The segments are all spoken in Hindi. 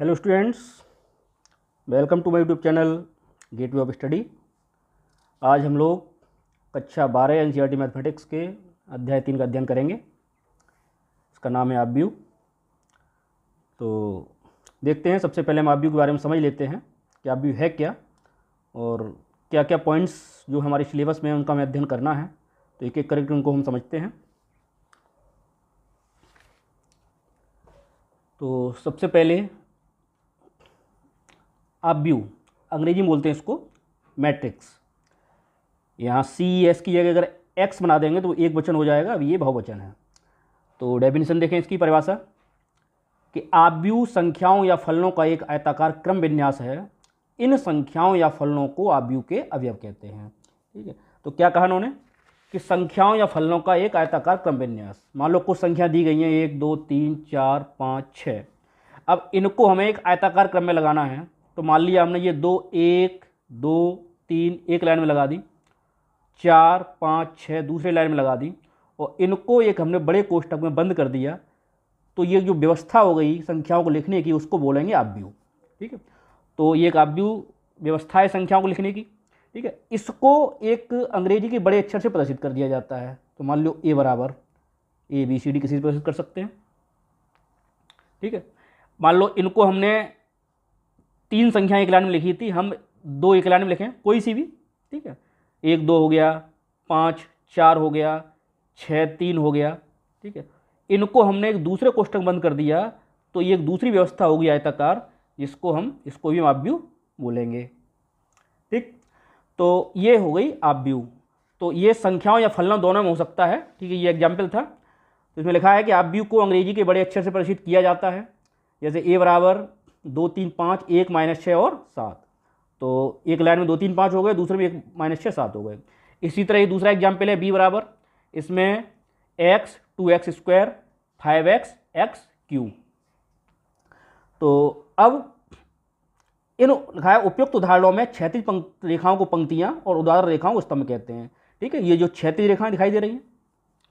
Hello students, welcome to my YouTube channel gateway of study. आज हम लोग कक्षा 12 एनसीईआरटी मैथमेटिक्स के अध्याय 3 का अध्ययन करेंगे। इसका नाम है आव्यूह। तो देखते हैं, सबसे पहले हम आव्यूह के बारे में समझ लेते हैं कि आव्यूह है क्या और क्या क्या पॉइंट्स जो हमारे सिलेबस में उनका हमें अध्ययन करना है। तो एक एक करके उनको हम समझते हैं। तो सबसे पहले आव्यूह, अंग्रेजी में बोलते हैं इसको मैट्रिक्स। यहाँ सी एस की जगह अगर एक्स बना देंगे तो एक वचन हो जाएगा, अब ये बहुवचन है। तो डेफिनेशन देखें इसकी परिभाषा कि आव्यूह संख्याओं या फलनों का एक आयताकार क्रम विन्यास है। इन संख्याओं या फलनों को आव्यूह के अवयव कहते हैं। ठीक है, तो क्या कहा उन्होंने कि संख्याओं या फलनों का एक आयताकार क्रम विन्यास। मान लो कुछ संख्या दी गई हैं 1 2 3 4 5 6। अब इनको हमें एक आयताकार क्रम में लगाना है। तो मान लिया हमने ये 2 1 2 3 एक लाइन में लगा दी, 4 5 6 दूसरे लाइन में लगा दी, और इनको एक हमने बड़े कोष्ठक में बंद कर दिया। तो ये जो व्यवस्था हो गई संख्याओं को लिखने की, उसको बोलेंगे आव्यूह। ठीक है, तो ये एक आव्यूह व्यवस्था है संख्याओं को लिखने की। ठीक है, इसको एक अंग्रेजी के बड़े अक्षर से प्रदर्शित कर दिया जाता है। तो मान लो ए बराबर ABCD किसी से प्रदर्शित कर सकते हैं। ठीक है, मान लो इनको हमने 3 संख्याएं एक लाइन में लिखी थी, हम 2 एक लाइन में लिखें कोई सी भी। ठीक है, 1 2 हो गया, 5 4 हो गया, 6 3 हो गया। ठीक है, इनको हमने एक दूसरे कोष्ठक बंद कर दिया, तो ये एक दूसरी व्यवस्था होगी आयताकार, जिसको हम इसको भी आव्यूह बोलेंगे। ठीक, तो ये हो गई आव्यूह। तो ये संख्याओं या फलनों दोनों में हो सकता है। ठीक है, ये एग्जाम्पल था। तो इसमें लिखा है कि आव्यूह को अंग्रेजी के बड़े अक्षर से प्रदर्शित किया जाता है। जैसे ए बराबर 2 3 5 1 -6 और 7। तो एक लाइन में 2 3 5 हो गए, दूसरे में 1 -6 7 हो गए। इसी तरह ये दूसरा एग्जाम्पल है बी बराबर, इसमें x 2x² 5x x³ तो अब इन लिखा है उपयुक्त उदाहरणों में क्षैतिज रेखाओं को पंक्तियां और ऊर्ध्वाधर रेखाओं को स्तंभ कहते हैं। ठीक है, ये जो क्षैतिज रेखाएं दिखाई दे रही हैं,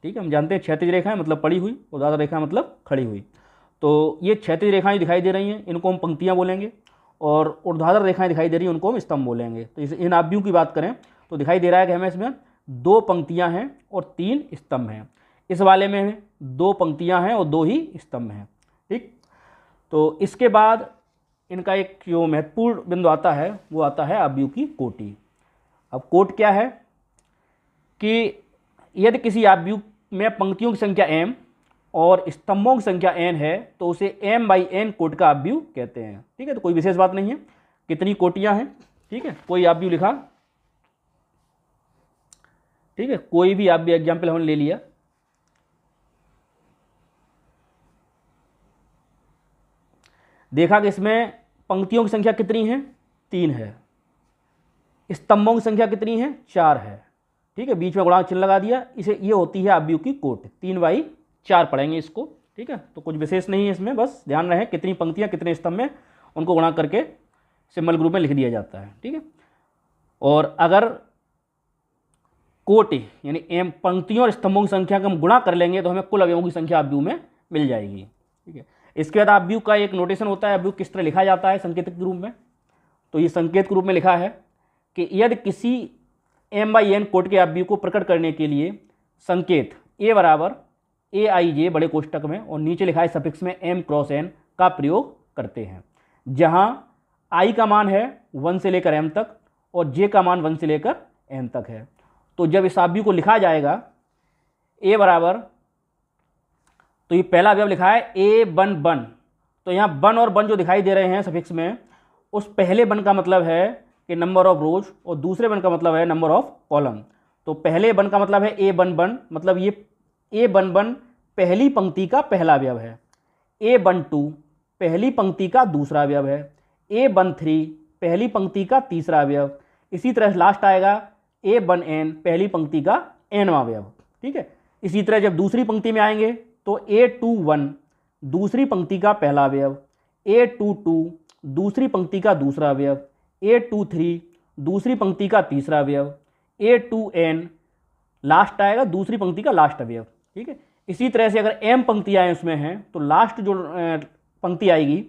ठीक है, हम जानते हैं क्षैतिज रेखाएं मतलब पड़ी हुई, ऊर्ध्वाधर रेखा मतलब खड़ी हुई। तो ये क्षैतिज रेखाएं दिखाई दे रही हैं, इनको हम पंक्तियां बोलेंगे, और ऊर्ध्वाधर रेखाएं दिखाई दे रही हैं, उनको हम स्तंभ बोलेंगे। तो इन आव्यूह की बात करें तो दिखाई दे रहा है कि हमें इसमें 2 पंक्तियां हैं और 3 स्तंभ हैं। इस वाले में 2 पंक्तियां हैं और 2 ही स्तंभ हैं। ठीक, तो इसके बाद इनका एक जो महत्वपूर्ण बिंदु आता है वो आता है आव्यूह की कोटि। अब कोट क्या है कि यदि किसी आव्यूह में पंक्तियों की संख्या m और स्तंभों की संख्या n है तो उसे m/n कोट का आव्यूह कहते हैं। ठीक है, तो कोई विशेष बात नहीं है कितनी कोटियां हैं। ठीक है, कोई आव्यूह लिखा, ठीक है, कोई भी आव्यूह एग्जाम्पल हमने ले लिया। देखा कि इसमें पंक्तियों की संख्या कितनी है, 3 है। स्तंभों की संख्या कितनी है, 4 है। ठीक है, बीच में गुणांक चिन्ह लगा दिया, इसे ये होती है आव्यूह की कोट। 3/4 पढ़ेंगे इसको। ठीक है, तो कुछ विशेष नहीं है इसमें, बस ध्यान रहे कितनी पंक्तियां कितने स्तंभ में, उनको गुणा करके सिंबल ग्रुप में लिख दिया जाता है। ठीक है, और अगर कोट यानी एम पंक्तियों और स्तंभों की संख्या का हम गुणा कर लेंगे तो हमें कुल अवयवों की संख्या आव्यूह में मिल जाएगी। ठीक है, इसके बाद आव्यूह का एक नोटेशन होता है, आव्यूह किस तरह लिखा जाता है संकेतक के रूप में। तो ये संकेत के रूप में लिखा है कि यदि किसी m/n कोट के आव्यूह को प्रकट करने के लिए संकेत a बराबर aij बड़े कोष्ठक में और नीचे लिखा है सफिक्स में m × n का प्रयोग करते हैं, जहां i का मान है 1 से लेकर m तक और j का मान 1 से लेकर n तक है। तो जब इस आव्यूह को लिखा जाएगा a बराबर, तो ये पहला अवयव लिखा है a बन बन। तो यहाँ बन और बन जो दिखाई दे रहे हैं सफिक्स में, उस पहले बन का मतलब है कि नंबर ऑफ रोज और दूसरे बन का मतलब है नंबर ऑफ कॉलम। तो पहले बन का मतलब है a बन बन, मतलब ये a बन बन पहली पंक्ति का पहला अवयव है। a बन 2 पहली पंक्ति का दूसरा अवयव है। a बन 3 पहली पंक्ति का तीसरा अवयव। इसी तरह लास्ट आएगा a बन n पहली पंक्ति का nवां अवयव। ठीक है, इसी तरह जब दूसरी पंक्ति में आएंगे तो A21 दूसरी पंक्ति का पहला अवयव, A22 दूसरी पंक्ति का दूसरा अवयव, A23 दूसरी पंक्ति का तीसरा अवयव, A2n लास्ट आएगा दूसरी पंक्ति का लास्ट अवयव। ठीक है, इसी तरह से अगर m पंक्तियां उसमें हैं तो लास्ट जो पंक्ति आएगी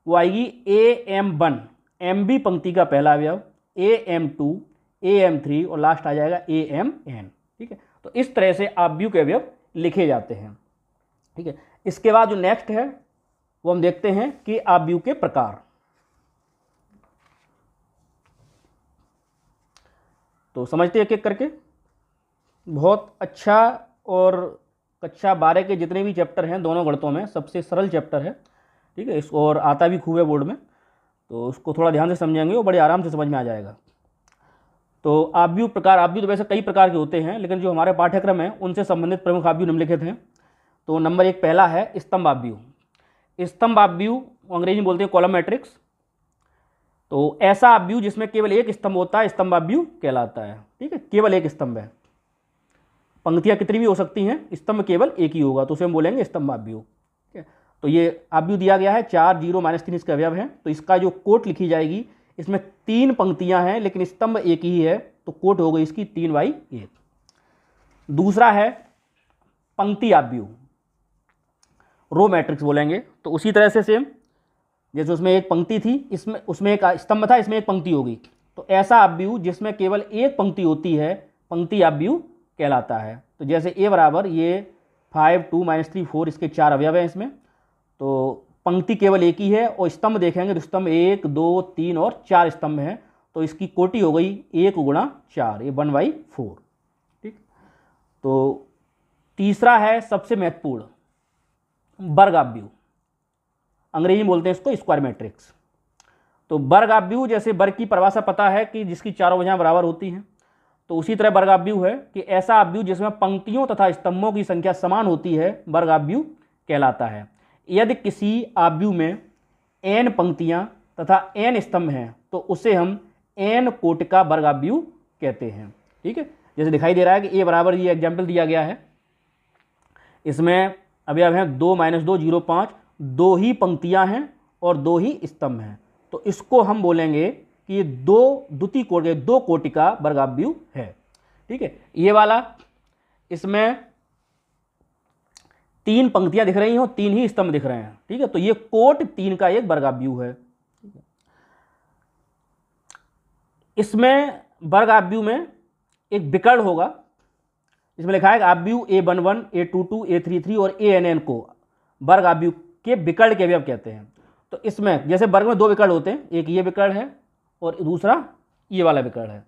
वो आएगी AM1, MB पंक्ति का पहला अवयव, AM2, AM3 और लास्ट आ जाएगा AMN। ठीक है, तो इस तरह से आव्यूह के अवयव लिखे जाते हैं। ठीक है, इसके बाद जो नेक्स्ट है वो हम देखते हैं कि आव्यूह के प्रकार। तो समझते हैं एक एक करके। बहुत अच्छा, और कक्षा 12 के जितने भी चैप्टर हैं दोनों गणितों में सबसे सरल चैप्टर है। ठीक है, इसको और आता भी खूब है बोर्ड में, तो उसको थोड़ा ध्यान से समझेंगे वो बड़े आराम से समझ में आ जाएगा। तो आव्यूह प्रकार, आव्यूह तो वैसे कई प्रकार के होते हैं, लेकिन जो हमारे पाठ्यक्रम है उनसे संबंधित प्रमुख आव्यूह निम्नलिखित हैं। तो नंबर 1 पहला है स्तंभ आव्यूह। स्तंभ आव्यूह अंग्रेजी में बोलते हैं कॉलम मैट्रिक्स। तो ऐसा आव्यूह जिसमें केवल एक स्तंभ होता है स्तंभ आव्यूह कहलाता है। ठीक है, केवल एक स्तंभ है, पंक्तियां कितनी भी हो सकती हैं, स्तंभ केवल एक ही होगा, तो उसे हम बोलेंगे स्तंभ आव्यूह। ठीक है, तो ये आव्यूह दिया गया है 4 0 -3 इसके अवयव हैं। तो इसका जो कोट लिखी जाएगी, इसमें 3 पंक्तियां हैं लेकिन स्तंभ एक ही है, तो कोट हो गई इसकी 3/1। दूसरा है पंक्ति आव्यूह, रो मैट्रिक्स बोलेंगे। तो उसी तरह से सेम, जैसे उसमें एक पंक्ति थी, इसमें उसमें एक स्तंभ था, इसमें एक पंक्ति होगी। तो ऐसा आव्यूह जिसमें केवल एक पंक्ति होती है पंक्ति आव्यूह कहलाता है। तो जैसे A बराबर ये 5 2 -3 4 इसके 4 अवयव हैं इसमें, तो पंक्ति केवल एक ही है, और स्तंभ देखेंगे तो स्तंभ 1 2 3 और 4 स्तंभ हैं, तो इसकी कोटि हो गई 1 × 4, ये 1/4। ठीक, तो तीसरा है सबसे महत्वपूर्ण वर्ग आव्यूह, अंग्रेजी में बोलते हैं इसको स्क्वायर मैट्रिक्स। तो वर्ग आव्यूह, जैसे वर्ग की परिभाषा पता है कि जिसकी चारों भुजाएं बराबर होती हैं, तो उसी तरह वर्ग आव्यूह है कि ऐसा आव्यूह जिसमें पंक्तियों तथा स्तंभों की संख्या समान होती है वर्ग आव्यूह कहलाता है। यदि किसी आव्यूह में n पंक्तियां तथा n स्तंभ हैं तो उसे हम n कोटि का वर्ग आव्यूह कहते हैं। ठीक है, जैसे दिखाई दे रहा है कि A बराबर ये एग्जाम्पल दिया गया है, इसमें अवयव हैं 2 - 2 0 5, 2 ही पंक्तियां हैं और 2 ही स्तंभ हैं, तो इसको हम बोलेंगे कि ये 2 कोटि का वर्ग आव्यूह है। ठीक है, ये वाला, इसमें 3 पंक्तियां दिख रही हो, 3 ही स्तंभ दिख रहे हैं। ठीक है, तो ये कोट 3 का एक वर्ग आव्यूह है। इसमें वर्ग आव्यूह में एक विकर्ण होगा, इसमें लिखा है आव्यूह A11 A22 A33 और ANN को वर्ग आव्यूह के विकर्ण के अवयव कहते हैं। तो इसमें जैसे वर्ग में 2 विकर्ण होते हैं, एक ये विकर्ण है और दूसरा ये वाला विकर्ण है।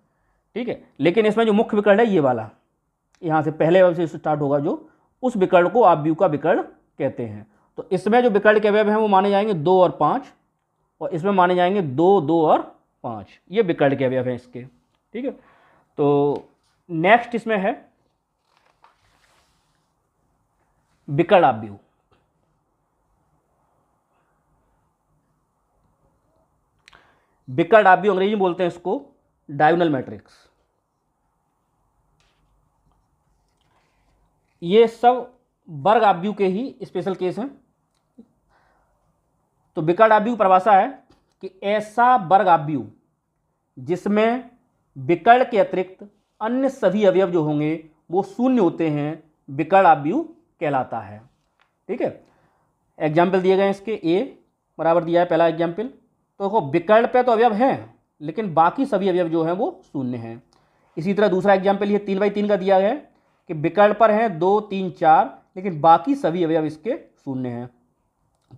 ठीक है, लेकिन इसमें जो मुख्य विकर्ण है ये वाला, यहाँ से पहले अवयव से स्टार्ट होगा, जो उस विकर्ण को आव्यूह का विकर्ण कहते हैं। तो इसमें जो विकर्ण के अवयव हैं वो माने जाएंगे 2 और 5, और इसमें माने जाएंगे 2 2 और 5, ये विकर्ण के अवयव हैं इसके। ठीक है, तो नेक्स्ट इसमें है विकर्ण आव्यूह। विकर्ण आव्यूह अंग्रेजी में बोलते हैं इसको डायगोनल मैट्रिक्स। ये सब वर्ग आव्यूह के ही स्पेशल केस हैं। तो विकर्ण आव्यूह की परिभाषा है कि ऐसा वर्ग आव्यूह जिसमें विकर्ण के अतिरिक्त अन्य सभी अवयव जो होंगे वो शून्य होते हैं, विकर्ण आव्यूह कहलाता है। ठीक है, एग्जाम्पल दिए गए हैं इसके। A बराबर दिया है पहला एग्जाम्पल, तो देखो विकर्ण पे तो अवयव हैं लेकिन बाकी सभी अवयव जो हैं वो शून्य हैं। इसी तरह दूसरा एग्जाम्पल ये 3/3 का दिया है कि विकर्ण पर हैं 2 3 4 लेकिन बाकी सभी अवयव इसके शून्य हैं।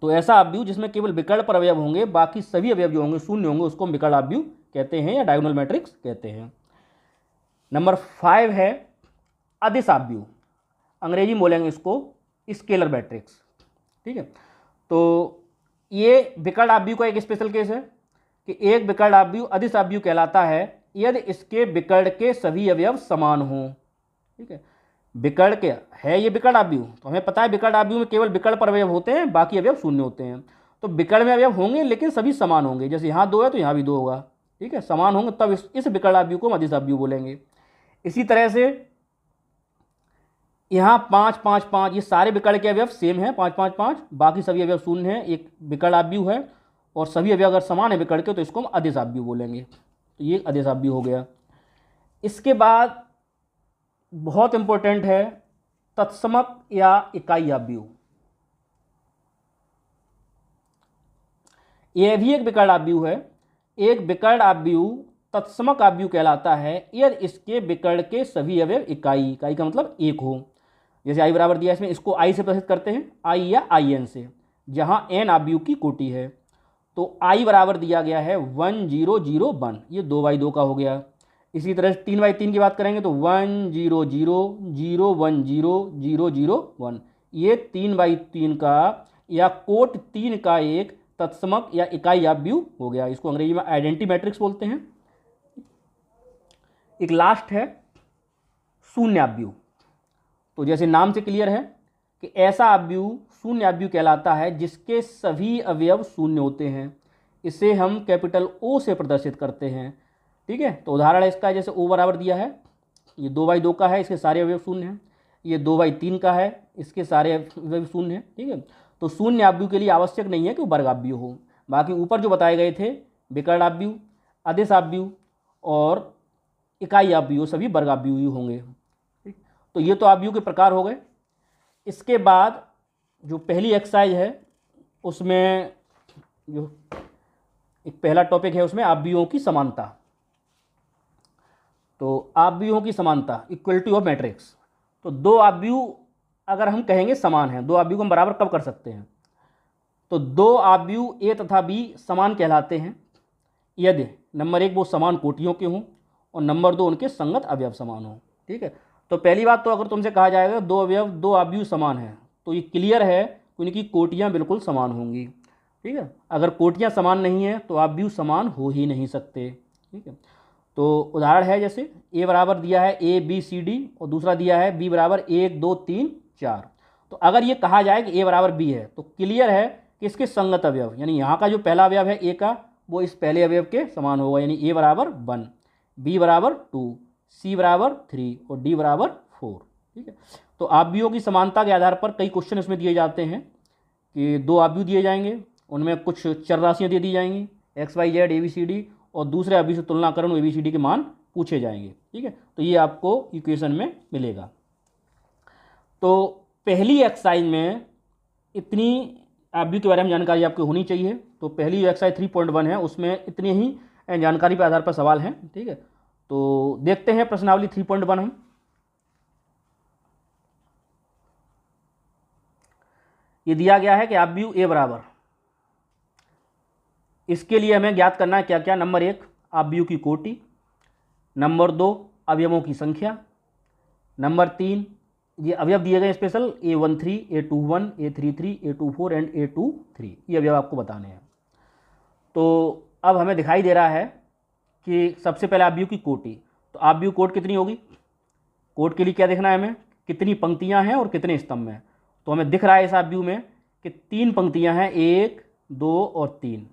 तो ऐसा आव्यूह जिसमें केवल विकर्ण पर अवयव होंगे, बाकी सभी अवयव जो होंगे शून्य होंगे, उसको हम विकर्ण आव्यूह कहते हैं या डायगोनल मैट्रिक्स कहते हैं। नंबर 5 है अदिश आव्यूह, अंग्रेजी में बोलेंगे इसको स्केलर मैट्रिक्स। ठीक है, तो ये विकर्ण आव्यूह का एक स्पेशल केस है कि एक विकर्ण आव्यूह अदिश आव्यूह कहलाता है यदि इसके विकर्ण के सभी अवयव समान हों। ठीक है, विकर्ण के है ये विकर्ण आव्यूह, तो हमें पता है विकर्ण आव्यूह में केवल विकर्ण पर अवयव होते हैं, बाकी अवयव शून्य होते हैं। तो विकर्ण में अवयव होंगे लेकिन सभी समान होंगे, जैसे यहाँ 2 है तो यहाँ भी 2 होगा। ठीक है, समान होंगे तब इस विकर्ण आव्यूह को हम अदिश आव्यूह बोलेंगे। इसी तरह से यहाँ 5 5 5 ये सारे विकर्ण के अवयव सेम हैं, 5 5 5, बाकी सभी अवयव शून्य हैं, एक विकर्ण आव्यूह है और सभी अवयव अगर समान है विकर्ण के तो इसको हम अदिश आव्यूह बोलेंगे। तो ये अदिश आव्यूह हो गया। इसके बाद बहुत इंपॉर्टेंट है तत्समक या इकाई आव्यूह। यह भी एक विकर्ण आव्यूह है। एक विकर्ण आव्यूह तत्समक आव्यूह कहलाता है यदि इसके विकर्ण के सभी अवयव इकाई, इकाई का मतलब एक हो। जैसे आई बराबर दिया, इसमें इसको आई से प्रदर्शित करते हैं, आई या आई एन से, जहाँ एन आव्यूह की कोटि है। तो आई बराबर दिया गया है 1001, ये 2/2 का हो गया। इसी तरह से 3/3 की बात करेंगे तो 10000100001, ये 3/3 का या कोट 3 का एक तत्समक या इकाई आव्यूह हो गया। इसको अंग्रेजी में आइडेंटिटी मैट्रिक्स बोलते हैं। एक लास्ट है शून्य आव्यूह। तो जैसे नाम से क्लियर है कि ऐसा आव्यूह शून्य आव्यूह कहलाता है जिसके सभी अवयव शून्य होते हैं। इसे हम कैपिटल ओ से प्रदर्शित करते हैं। ठीक है, तो उदाहरण है इसका, जैसे ओ बराबर दिया है, ये 2/2 का है, इसके सारे अवयव शून्य हैं। ये 2/3 का है, इसके सारे अवयव शून्य हैं। ठीक है, तो शून्य आव्यूह के लिए आवश्यक नहीं है कि वो वर्ग आव्यूह हो। बाकी ऊपर जो बताए गए थे, विकर्ण आव्यूह, अदिश आव्यूह और इकाई आव्यूह, सभी वर्ग आव्यूह ही होंगे। ठीक, तो ये तो आव्यूह के प्रकार हो गए। इसके बाद जो पहली एक्सरसाइज है उसमें जो एक पहला टॉपिक है उसमें आव्यूहों की समानता। तो आव्यूहों की समानता, इक्वलिटी ऑफ मैट्रिक्स। तो दो आव्यूह अगर हम कहेंगे समान हैं, दो आव्यूह को हम बराबर कब कर सकते हैं? तो दो आव्यूह ए तथा बी समान कहलाते हैं यदि नंबर 1 वो समान कोटियों के हों और नंबर 2 उनके संगत अवयव समान हों। ठीक है, तो पहली बात तो अगर तुमसे कहा जाएगा दो आव्यूह समान हैं, तो ये क्लियर है कि उनकी कोटियाँ बिल्कुल समान होंगी। ठीक है, अगर कोटियाँ समान नहीं है तो आव्यूह समान हो ही नहीं सकते। ठीक है, तो उदाहरण है जैसे ए बराबर दिया है ABCD और दूसरा दिया है B बराबर 1 2 3 4। तो अगर ये कहा जाए कि A बराबर B है तो क्लियर है कि इसके संगत अवयव, यानी यहाँ का जो पहला अवयव है A का, वो इस पहले अवयव के समान होगा, यानी A बराबर 1, B बराबर 2, C बराबर 3 और D बराबर 4। ठीक है, तो आव्यूहों की समानता के आधार पर कई क्वेश्चन इसमें दिए जाते हैं कि दो आव्यूह दिए जाएंगे, उनमें कुछ चर राशियाँ दे दी जाएंगी XYZ ABCD और दूसरे आव्यूह से तुलना करण ABCD के मान पूछे जाएंगे। ठीक है, तो ये आपको इक्वेशन में मिलेगा। तो पहली एक्सरसाइज में इतनी आव्यूह के बारे में जानकारी आपको होनी चाहिए। तो पहली जो एक्सरसाइज 3.1 है उसमें इतनी ही जानकारी के आधार पर सवाल हैं। ठीक है, तो देखते हैं प्रश्नावली 3.1 हम। ये दिया गया है कि आव्यूह ए बराबर, इसके लिए हमें ज्ञात करना है क्या क्या। नंबर 1 आव्यूह की कोटि, नंबर 2 अवयवों की संख्या, नंबर 3 ये अवयव दिए गए special A13 A21 A33 A24 and A23, ये अवयव आपको बताने हैं। तो अब हमें दिखाई दे रहा है कि सबसे पहले आव्यूह की कोटि। तो आव्यूह कोट कितनी होगी? कोट के लिए क्या देखना है हमें, कितनी पंक्तियां हैं और कितने स्तंभ हैं। तो हमें दिख रहा है इस आव्यूह में कि 3 पंक्तियां हैं, 1 2 और 3,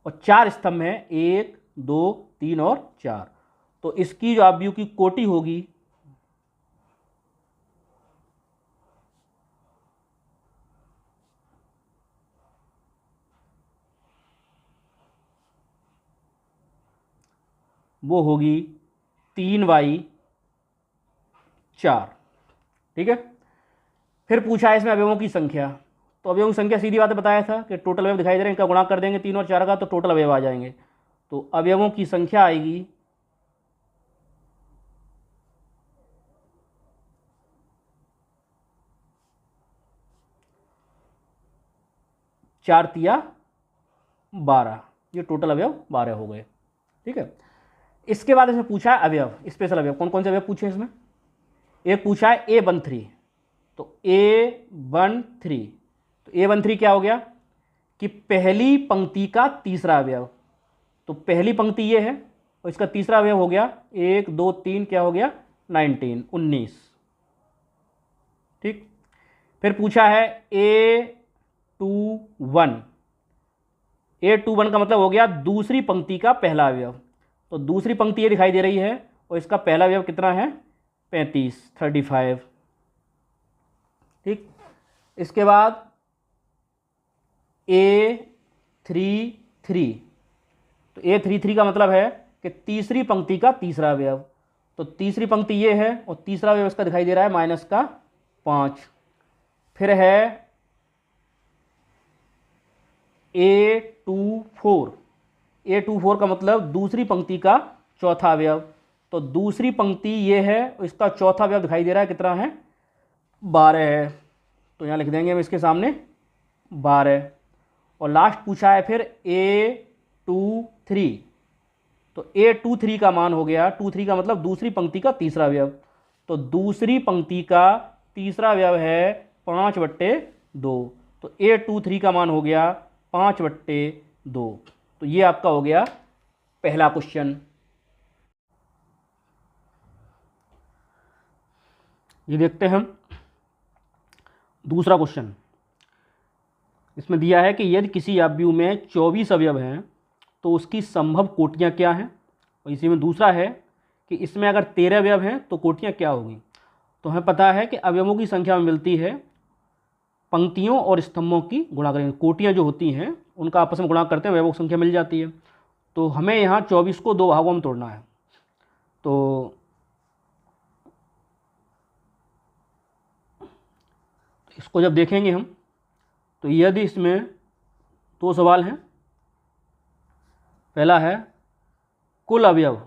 और 4 स्तंभ हैं, 1 2 3 और 4। तो इसकी जो आव्यूह की कोटि होगी वो होगी 3/4। ठीक है, फिर पूछा है इसमें अवयवों की संख्या। तो अवयवों की संख्या सीधी बात बताया था कि टोटल अवयव दिखाई दे रहे हैं, इनका गुणा कर देंगे 3 और 4 का तो टोटल अवयव आ जाएंगे। तो अवयवों की संख्या आएगी 4 तिया 12, ये टोटल अवयव 12 हो गए। ठीक है, इसके बाद इसमें पूछा है अवयव, स्पेशल अवयव। कौन कौन से अवयव पूछे हैं इसमें? एक पूछा है A13। तो A13, तो A13 क्या हो गया कि पहली पंक्ति का तीसरा अवयव। तो पहली पंक्ति ये है और इसका तीसरा अवयव हो गया 1 2 3, क्या हो गया 19। ठीक, फिर पूछा है A21। A21 का मतलब हो गया दूसरी पंक्ति का पहला अवयव। तो दूसरी पंक्ति ये दिखाई दे रही है और इसका पहला अवयव कितना है 35। ठीक, इसके बाद A33। तो A33 का मतलब है कि तीसरी पंक्ति का तीसरा अवयव। तो तीसरी पंक्ति ये है और तीसरा अवयव इसका दिखाई दे रहा है -5। फिर है A24, A24 का मतलब दूसरी पंक्ति का चौथा अवयव। तो दूसरी पंक्ति ये है, इसका चौथा अवयव दिखाई दे रहा है, कितना है, 12 है। तो यहाँ लिख देंगे हम इसके सामने 12। और लास्ट पूछा है फिर A23, तो A23 का मान हो गया, 23 का मतलब दूसरी पंक्ति का तीसरा अवयव। तो दूसरी पंक्ति का तीसरा अवयव है 5/2, तो A23 का मान हो गया 5/2। तो ये आपका हो गया पहला क्वेश्चन। ये देखते हैं हम दूसरा क्वेश्चन। इसमें दिया है कि यदि किसी अवयव में 24 अवयव हैं तो उसकी संभव कोटियाँ क्या हैं। और इसी में दूसरा है कि इसमें अगर 13 अवयव हैं तो कोटियाँ क्या होंगी। तो हमें पता है कि अवयवों की संख्या में मिलती है पंक्तियों और स्तंभों की गुणा करेंगे। कोटियाँ जो होती हैं उनका आपस में गुणा करते हैं, अवयवों की संख्या मिल जाती है। तो हमें यहाँ 24 को 2 भागों में तोड़ना है। तो इसको जब देखेंगे हम, तो यदि इसमें 2 सवाल हैं। पहला है कुल अवयव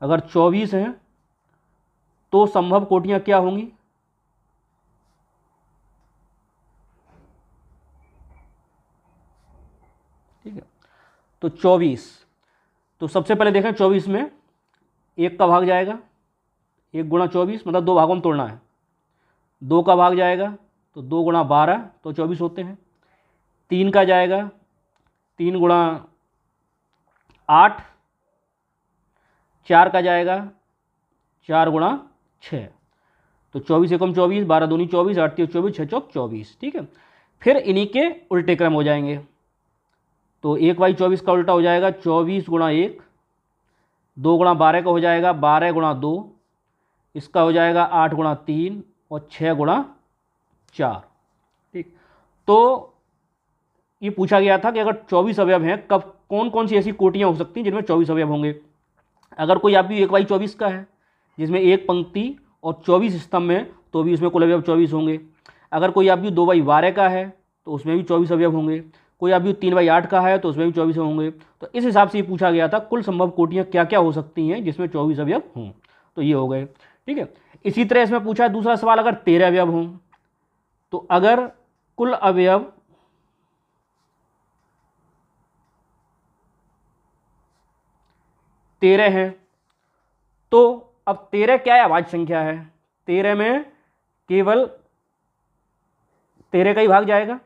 अगर 24 हैं तो संभव कोटियाँ क्या होंगी। ठीक है, तो 24, तो सबसे पहले देखें 24 में 1 का भाग जाएगा, 1 गुणा 24 मतलब 2 भागों में तोड़ना है। 2 का भाग जाएगा तो 2 गुणा 12 तो 24 होते हैं। 3 का जाएगा, 3 गुणा 8, 4 का जाएगा, 4 गुणा 6 तो 24 एकम 24, 12 दूनी 24, 8 तीन 24, 6 चौक 24। ठीक है, फिर इन्हीं के उल्टे क्रम हो जाएंगे। तो 1/24 का उल्टा हो जाएगा 24 गुणा 1, 2 गुणा 12 का हो जाएगा 12 गुणा 2, इसका हो जाएगा 8 गुणा 3 और 6 गुणा 4। ठीक, तो ये पूछा गया था कि अगर 24 अवयव हैं कब कौन कौन सी ऐसी कोटियाँ हो सकती हैं जिनमें 24 अवयव होंगे। अगर कोई अवयव 1/24 का है जिसमें एक पंक्ति और 24 स्तंभ में, तो भी उसमें कुल अवयव 24 होंगे। अगर कोई अवयव 2/12 का है तो उसमें भी 24 अवयव होंगे। कोई अवयव 3/8 का है तो उसमें भी 24 होंगे। तो इस हिसाब से ये पूछा गया था कुल संभव कोटियाँ क्या क्या हो सकती हैं जिसमें 24 अवयव हों। तो ये हो गए। ठीक है, इसी तरह इसमें पूछा दूसरा सवाल, अगर 13 अवयव हों तो अगर कुल अवयव 13 हैं तो अब 13 क्या है, अभाज्य संख्या है। 13 में केवल 13 का ही भाग जाएगा।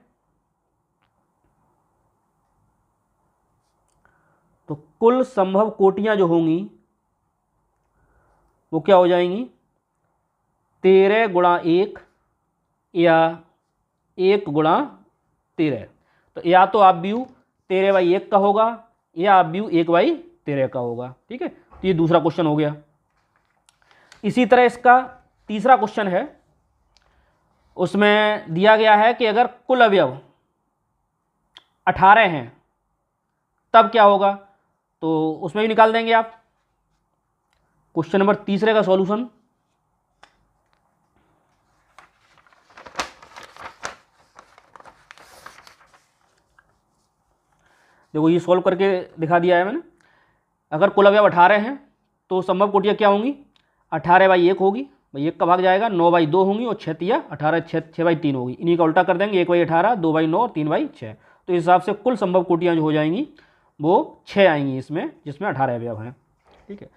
तो कुल संभव कोटियां जो होंगी वो क्या हो जाएंगी, 13 गुणा 1 या 1 गुणा 13। तो या तो अवयव 13/1 का होगा या अवयव 1/13 का होगा। ठीक है, तो ये दूसरा क्वेश्चन हो गया। इसी तरह इसका तीसरा क्वेश्चन है, उसमें दिया गया है कि अगर कुल अवयव 18 हैं तब क्या होगा। तो उसमें भी निकाल देंगे आप। क्वेश्चन नंबर तीसरे का सॉल्यूशन, देखो ये सॉल्व करके दिखा दिया है मैंने। अगर कुल अवयव 18 हैं तो संभव कोटियाँ क्या होंगी, 18/1 होगी, 1 का भाग जाएगा, 9/2 होंगी और 6 तिया 18, 6/3 होगी। इन्हीं का उल्टा कर देंगे, 1/18, 2/9 और 3/6। तो इस हिसाब से कुल संभव कोटियाँ जो हो जाएंगी वो 6 आएंगी इसमें, जिसमें 18 अवयव हैं। ठीक है,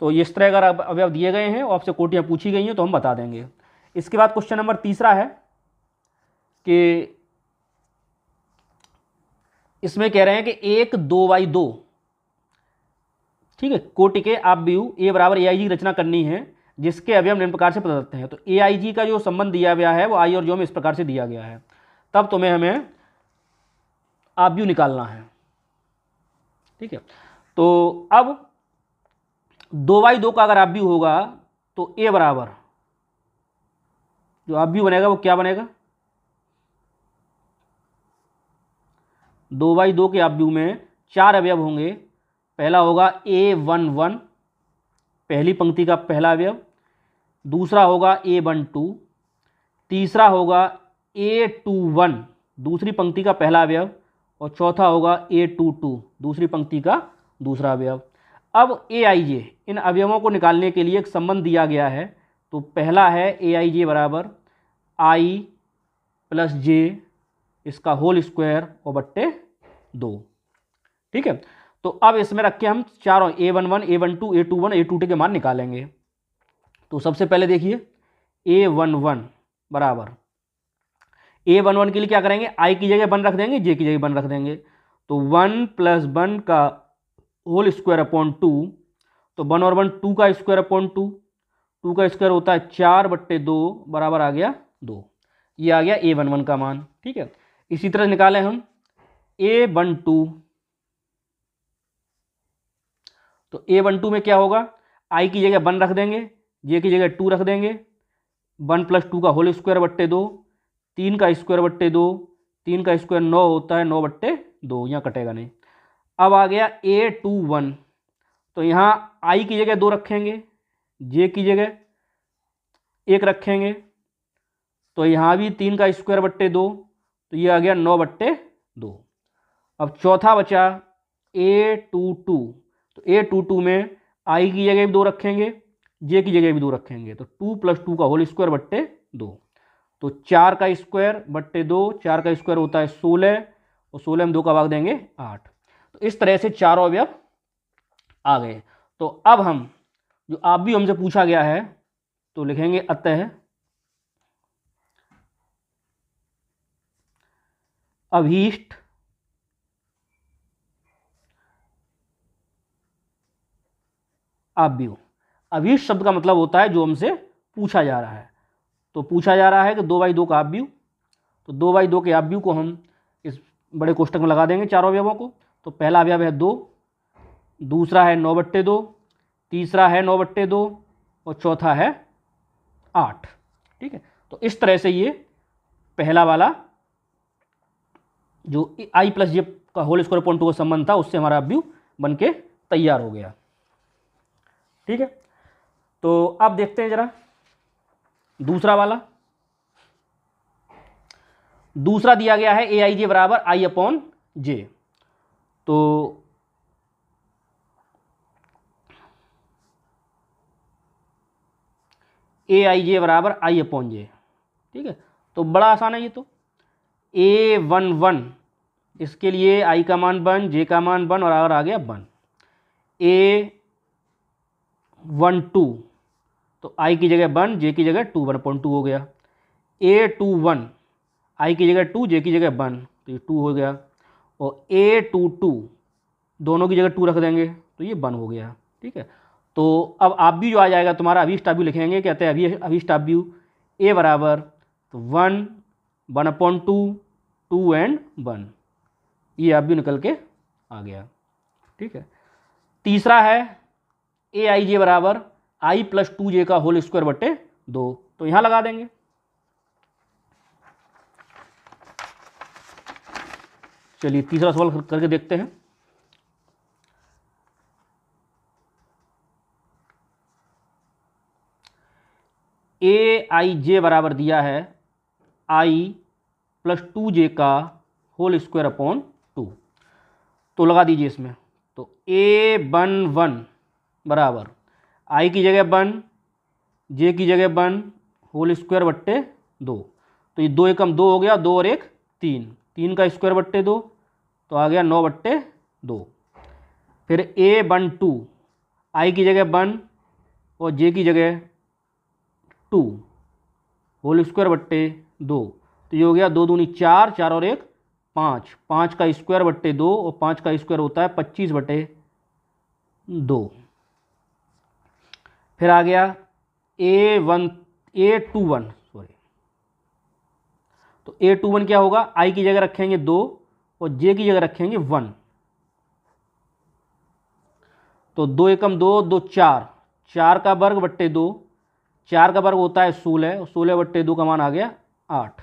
तो इस तरह अगर अवयव दिए गए हैं और आपसे कोटियाँ पूछी गई हैं तो हम बता देंगे। इसके बाद क्वेश्चन नंबर तीसरा है कि इसमें कह रहे हैं कि एक 2/2, ठीक है, कोटि के अवयव A बराबर AIG की रचना करनी है जिसके अवयव निम्न प्रकार से प्रदत्त हैं। तो AIG का जो संबंध दिया गया है वो आई और जो में इस प्रकार से दिया गया है। तब तुम्हें हमें अवयव निकालना है। ठीक है, तो अब 2/2 का अगर अवयव होगा तो A बराबर जो अवयव बनेगा वो क्या बनेगा, 2/2 के अवयव में 4 अवयव होंगे। पहला होगा A11, पहली पंक्ति का पहला अवयव। दूसरा होगा A12, तीसरा होगा A21 दूसरी पंक्ति का पहला अवयव और चौथा होगा A22 दूसरी पंक्ति का दूसरा अवयव। अब AIJ इन अवयवों को निकालने के लिए एक संबंध दिया गया है। तो पहला है AIJ बराबर I प्लस J इसका होल स्क्वायर और बट्टे 2। ठीक है, तो अब इसमें रख के हम चारों A11, A12, A21, A22 के मान निकालेंगे। तो सबसे पहले देखिए A11 बराबर A11 के लिए क्या करेंगे, I की जगह 1 रख देंगे, J की जगह 1 रख देंगे। तो 1 प्लस 1 का होल स्क्वायर अपॉन 2, तो 1 और 1 2 का स्क्वायर अपॉन 2, 2 का स्क्वायर होता है 4/2 बराबर आ गया 2। ये आ गया A11 का मान। ठीक है, इसी तरह निकालें हम A12। तो A12 में क्या होगा, I की जगह 1 रख देंगे, J की जगह 2 रख देंगे। 1 प्लस 2 का होल स्क्वायर बट्टे 2, 3 का स्क्वायर बट्टे 2, 3 का स्क्वायर 9 होता है, 9/2 यहाँ कटेगा नहीं। अब आ गया A21। तो यहाँ I की जगह 2 रखेंगे, J की जगह 1 रखेंगे। तो यहाँ भी 3 का स्क्वायर बट्टे 2, तो ये आ गया 9/2। अब चौथा बचा A22। तो A22 में I की जगह भी 2 रखेंगे, J की जगह भी 2 रखेंगे। तो 2 प्लस 2 का होल स्क्वायर बट्टे 2, तो 4 का स्क्वायर बट्टे 2, 4 का स्क्वायर होता है 16 और 16 में 2 का भाग देंगे 8। तो इस तरह से चारों अवयव आ गए। तो अब हम जो आप भी हमसे पूछा गया है तो लिखेंगे अतः अभीष्ट आव्यूह। अभीष्ट शब्द का मतलब होता है जो हमसे पूछा जा रहा है। तो पूछा जा रहा है कि 2/2 का आव्यूह। तो 2/2 के आव्यूह को हम इस बड़े कोष्टक में लगा देंगे चारों अवयवों को। तो पहला अवयव है 2, दूसरा है 9/2, तीसरा है 9/2 और चौथा है 8। ठीक है, तो इस तरह से ये पहला वाला जो I प्लस J का होल स्क्वायर अपॉन 2 का संबंध था उससे हमारा अव्यूह बन के तैयार हो गया। ठीक है, तो अब देखते हैं जरा दूसरा वाला। दूसरा दिया गया है AIJ बराबर I/J। तो AIJ बराबर I/J। ठीक है, तो बड़ा आसान है ये। तो A11 इसके लिए I का मान 1, J का मान 1 और अगर आ गया 1। A12 तो I की जगह 1, J की जगह 2, 1/2 हो गया। A21 I की जगह 2, J की जगह 1, तो ये 2 हो गया। और A22 दोनों की जगह 2 रख देंगे तो ये 1 हो गया। ठीक है, तो अब आप भी जो आ जाएगा तुम्हारा अभीष्ट आव्यूह लिखेंगे। कहते हैं अभीष्ट आव्यूह A बराबर तो 1, 1/2, 2 एंड 1। ये आव्यूह निकल के आ गया। ठीक है, तीसरा है AIJ बराबर I प्लस 2J का होल स्क्वायर बट्टे 2। तो यहां लगा देंगे। चलिए तीसरा सवाल करके देखते हैं। AIJ बराबर दिया है I प्लस 2J का होल स्क्वायर अपॉन 2। तो लगा दीजिए इसमें। तो A11 बराबर I की जगह 1, J की जगह 1 होल स्क्वायर बट्टे 2। तो ये 2 एकम 2 हो गया, 2 और 1 3, 3 का स्क्वायर बट्टे 2 तो आ गया 9/2। फिर A12 I की जगह 1 और J की जगह 2 होल स्क्वायर बट्टे 2। तो ये हो गया 2 दूनी 4, 4 और 1 5, 5 का स्क्वायर बट्टे 2 और 5 का स्क्वायर होता है 25/2। फिर आ गया A21 सॉरी। तो A21 क्या होगा, I की जगह रखेंगे 2 और J की जगह रखेंगे 1। तो 2 एकम 2, 2 4, 4 का वर्ग बट्टे 2, 4 का वर्ग होता है 16, 16/2 का मान आ गया 8।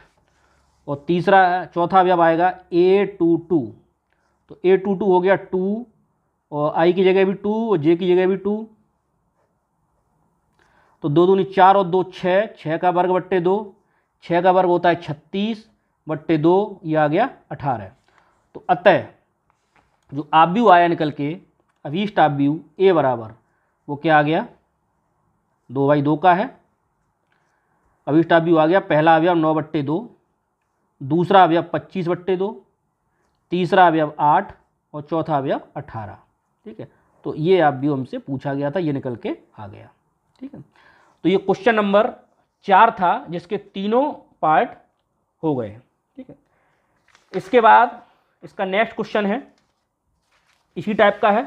और तीसरा चौथा अवयव आएगा A22। तो A22 हो गया 2 और I की जगह भी 2 और J की जगह भी 2। तो 2 दूनी 4 और 2 6, 6 का वर्ग बट्टे 2, 6 का वर्ग होता है 36, बट्टे 2, ये आ गया 18। तो अतः जो आव्यूह आया निकल के अभीष्ट आव्यूह ए बराबर वो क्या आ गया, 2/2 का है। अभीष्ट आव्यूह आ गया पहला अवयव 9/2, दूसरा अवयव 25/2, तीसरा अवयव 8 और चौथा अवयव 18। ठीक है, तो ये आव्यूह हमसे पूछा गया था, ये निकल के आ गया। ठीक है, तो ये क्वेश्चन नंबर 4 था जिसके तीनों पार्ट हो गए। ठीक है, इसके बाद इसका नेक्स्ट क्वेश्चन है, इसी टाइप का है।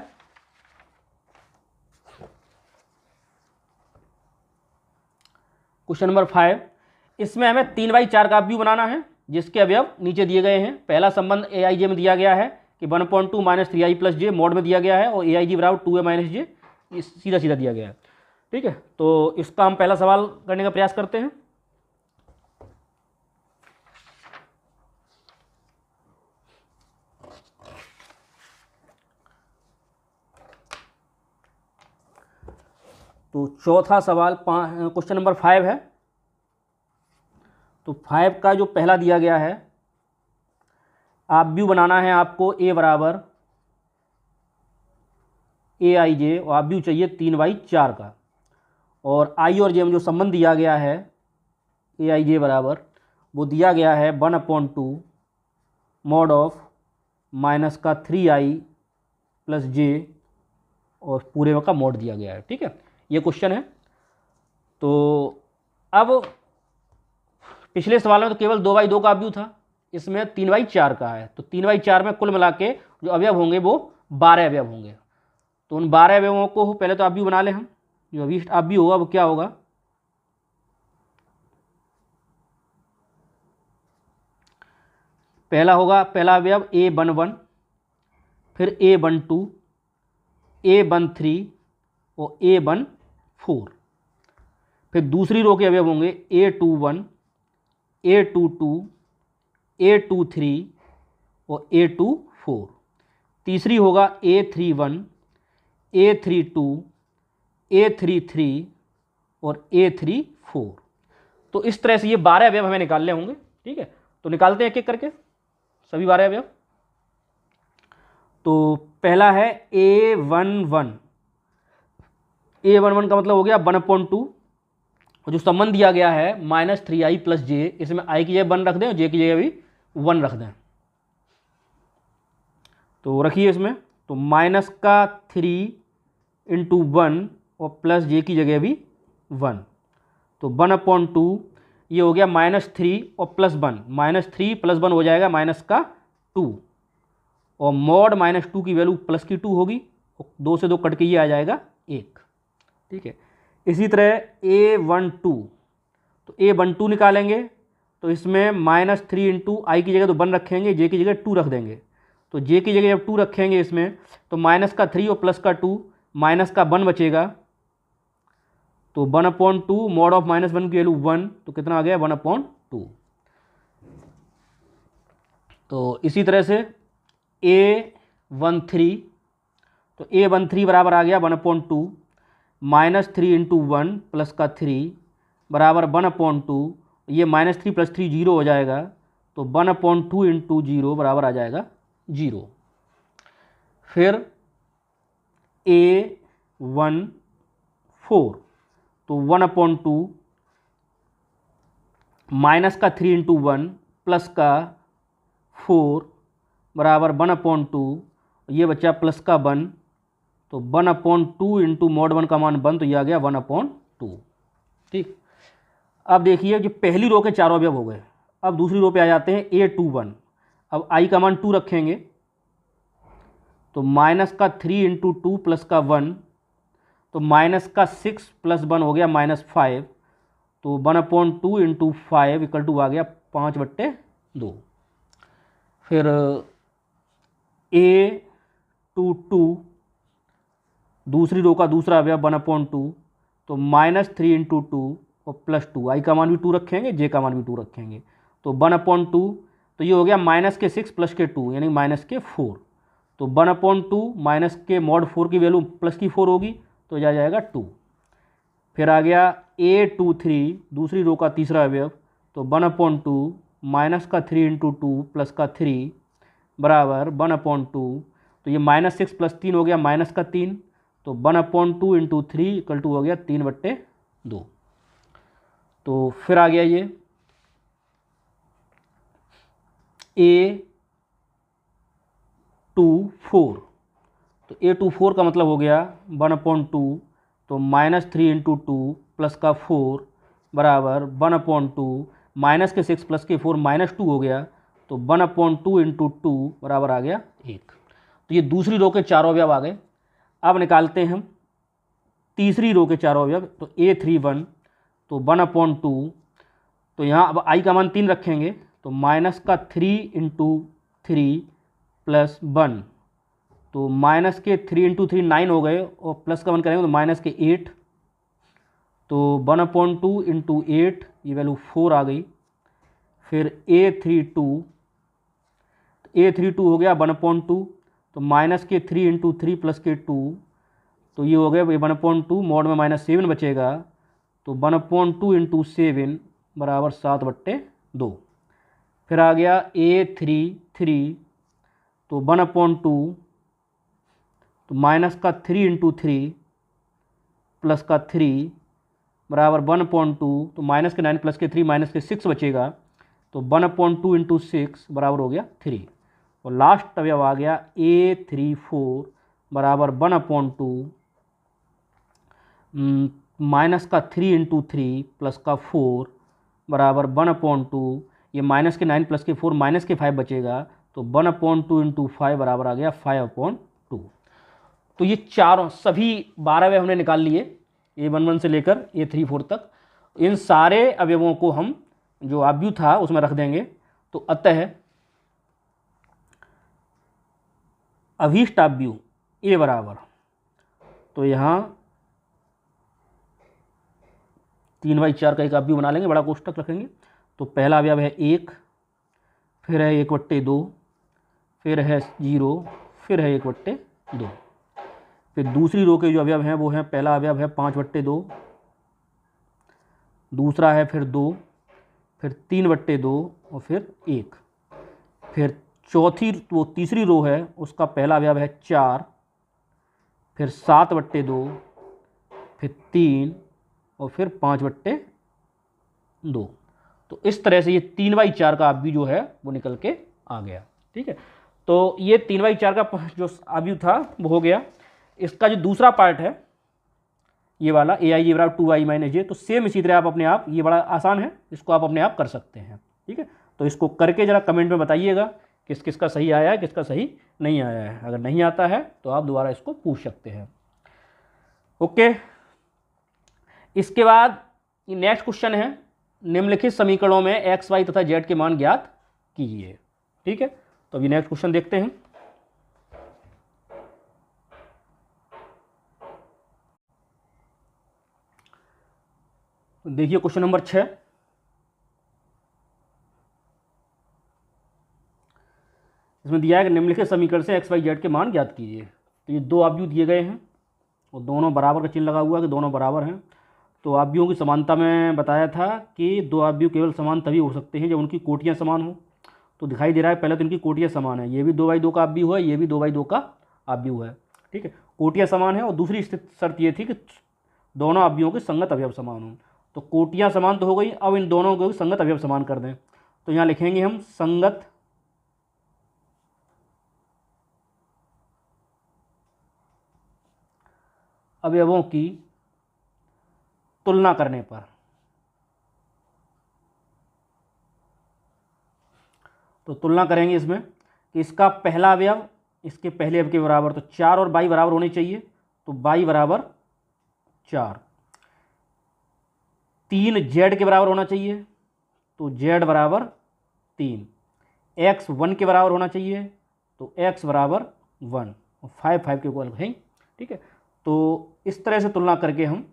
क्वेश्चन नंबर 5, इसमें हमें 3/4 का आव्यूह बनाना है जिसके अवयव नीचे दिए गए हैं। पहला संबंध ए आई जे में दिया गया है कि 1/2 - 3i + j मॉड में दिया गया है और ए आई जी बराबर 2a - j सीधा सीधा दिया गया है। ठीक है, तो इसका हम पहला सवाल करने का प्रयास करते हैं। तो चौथा सवाल क्वेश्चन नंबर 5 है। तो 5 का जो पहला दिया गया है, आव्यूह बनाना है आपको ए बराबर aij और आव्यूह चाहिए 3/4 का, और आई और जे में जो संबंध दिया गया है aij बराबर वो दिया गया है 1/2 मॉड ऑफ -3i + j और पूरे का मॉड दिया गया है। ठीक है, ये क्वेश्चन है। तो अब पिछले सवाल में तो केवल 2/2 का आव्यूह था, इसमें 3/4 का है। तो 3/4 में कुल मिला के जो अवयव होंगे वो 12 अवयव होंगे। तो उन 12 अवयवों को पहले तो आव्यूह बना लें हम। जो अभीष्ट आव्यूह होगा वो क्या होगा, पहला होगा पहला अवयव a11, फिर a12, a13 और a14। फिर दूसरी रो के अवयव होंगे a21, a22, a23 और a24। तीसरी होगा a31, a32, a33 और a34। तो इस तरह से ये 12 अवयव हमें निकालने होंगे। ठीक है, तो निकालते हैं एक एक करके सभी 12 अवयव। तो पहला है a11। a11 का मतलब हो गया 1/2 और जो संबंध दिया गया है -3i + j, इसमें i की जगह 1 रख दें और j की जगह भी 1 रख दें। तो रखिए इसमें, तो -3 × 1 और +j की जगह भी 1, तो 1/2 ये हो गया -3 और +1, -3 + 1 हो जाएगा -2 और मॉड -2 की वैल्यू +2 होगी, 2 से 2 कट के ये आ जाएगा 1। ठीक है, इसी तरह a12, तो a12 निकालेंगे तो इसमें -3 × i की जगह तो 1 रखेंगे, j की जगह 2 रख देंगे। तो j की जगह जब 2 रखेंगे इसमें तो -3 और +2 -1 बचेगा, तो 1/2 मॉड ऑफ -1 की वैल्यू 1, तो कितना आ गया 1/2। तो इसी तरह से a13, तो a13 बराबर आ गया 1/2 -3 × 1 +3 बराबर 1/2, ये -3 + 3 0 हो जाएगा, तो 1/2 × 0 बराबर आ जाएगा 0। फिर a14, तो 1/2 -3 × 1 +4 बराबर 1/2, ये बचा +1, तो 1/2 × mod 1 का मान 1, तो ये आ गया 1/2। ठीक, अब देखिए कि पहली रो के चारों अवयव हो गए। अब दूसरी रो पे आ जाते हैं a21। अब i का मान 2 रखेंगे, तो -3 × 2 +1, तो -6 + 1 हो गया -5, तो 1/2 × 5 = आ गया 5/2। फिर a22, दूसरी रो का दूसरा अवयव 1/2, तो -3 × 2 और +2, i का मान भी 2 रखेंगे, j का मान भी 2 रखेंगे, तो 1/2, तो ये हो गया -6 + 2 यानी -4, तो 1/2 के mod 4 की वैल्यू +4 होगी, तो जा जाएगा 2। फिर आ गया a23, दूसरी रो का तीसरा अवयव, तो 1/2 -3 इंटू 2 प्लस का 3 बराबर 1/2। तो ये -6 प्लस 3 हो गया -3, तो 1/2 इंटू 3 इक्वल टू हो गया 3/2। तो फिर आ गया ये A24। तो A24 का मतलब हो गया 1/2, तो -3 इंटू 2 प्लस का 4 बराबर 1/2, माइनस के 6 प्लस के 4 -2 हो गया, तो 1/2 इंटू 2 बराबर आ गया 1। तो ये दूसरी रो के चारों अवयव आ गए। अब निकालते हैं हम तीसरी रो के चारों अवयव। तो A31 तो 1/2, तो यहाँ अब i का मान 3 रखेंगे, तो -3 इंटू 3 प्लस 1, तो -3 इंटू 3 9 हो गए, और प्लस का 1 करेंगे तो -8, तो 1/2 इंटू 8 ये वैल्यू 4 आ गई। फिर A32 हो गया 1/2, तो -3 इंटू 3 प्लस के 2, तो ये हो गया 1/2, मॉड में -7 बचेगा, तो 1/2 इंटू 7 बराबर 7/2। फिर आ गया A33, तो 1/2, तो -3 इंटू 3 प्लस का 3 बराबर 1/2, तो -9 प्लस के 3 -6 बचेगा, तो 1/2 इंटू 6 बराबर हो गया 3। और लास्ट अवयव आ गया A34 बराबर 1/2 -3 इंटू 3 प्लस का 4 बराबर 1/2, ये -9 प्लस के 4 -5 बचेगा, तो 1/2 इंटू 5 बराबर आ गया 5/2। तो ये चारों सभी 12 अवयव हमने निकाल लिए, A11 से लेकर A34 तक। इन सारे अवयवों को हम जो आव्यूह था उसमें रख देंगे। तो अतः अभीष्ट आव्यूह A बराबर, तो यहाँ 3/4 का एक आव्यूह बना लेंगे, बड़ा कोष्ठक रखेंगे। तो पहला अवयव है 1, फिर है 1/2, फिर है 0, फिर है 1/2। फिर दूसरी रो के जो अवयव हैं वो हैं, पहला अवयव है 5/2, दूसरा है फिर 2, फिर 3/2 और फिर 1। फिर तीसरी रो है, उसका पहला अवयव है 4, फिर 7/2, फिर 3 और फिर 5/2। तो इस तरह से ये 3/4 का आव्यूह जो है वो निकल के आ गया। ठीक है, तो ये 3/4 का जो आव्यूह था वो हो गया। इसका जो दूसरा पार्ट है ये वाला AI बराबर 2i - j, तो सेम इसी तरह आप अपने आप, ये बड़ा आसान है, इसको आप अपने आप कर सकते हैं। ठीक है, तो इसको करके ज़रा कमेंट में बताइएगा किस किस का सही आया है, किसका सही नहीं आया है। अगर नहीं आता है तो आप दोबारा इसको पूछ सकते हैं। ओके, इसके बाद ये नेक्स्ट क्वेश्चन है, निम्नलिखित समीकरणों में x, y तथा z के मान ज्ञात कीजिए। ठीक है, तो अभी नेक्स्ट क्वेश्चन देखते हैं। देखिए क्वेश्चन नंबर 6, इसमें दिया है कि निम्नलिखित समीकरण से x, y, z के मान ज्ञात कीजिए। तो ये दो आव्यूह दिए गए हैं और दोनों बराबर का चिन्ह लगा हुआ है कि दोनों बराबर हैं। तो आव्यूहों की समानता में बताया था कि दो आव्यूह केवल समान तभी हो सकते हैं जब उनकी कोटियाँ समान हो। तो दिखाई दे रहा है पहले तो इनकी कोटियाँ समान है, ये भी 2/2 का आव्यूह है, ये भी 2/2 का आव्यूह है। ठीक है, कोटियाँ समान है। और दूसरी शर्त ये थी कि दोनों आव्यूहों के संगत अवयव समान हों। तो कोटियाँ समान तो हो गई, अब इन दोनों को संगत अवयव समान कर दें। तो यहाँ लिखेंगे हम संगत अवयवों की तुलना करने पर। तो तुलना करेंगे इसमें कि इसका पहला अवयव इसके पहले अवयव के बराबर, तो 4 और y बराबर होने चाहिए, तो y बराबर 4। 3 z के बराबर होना चाहिए, तो z बराबर 3। x 1 के बराबर होना चाहिए, तो x बराबर 1, और 5 5 के इक्वल है। ठीक है, तो इस तरह से तुलना करके हम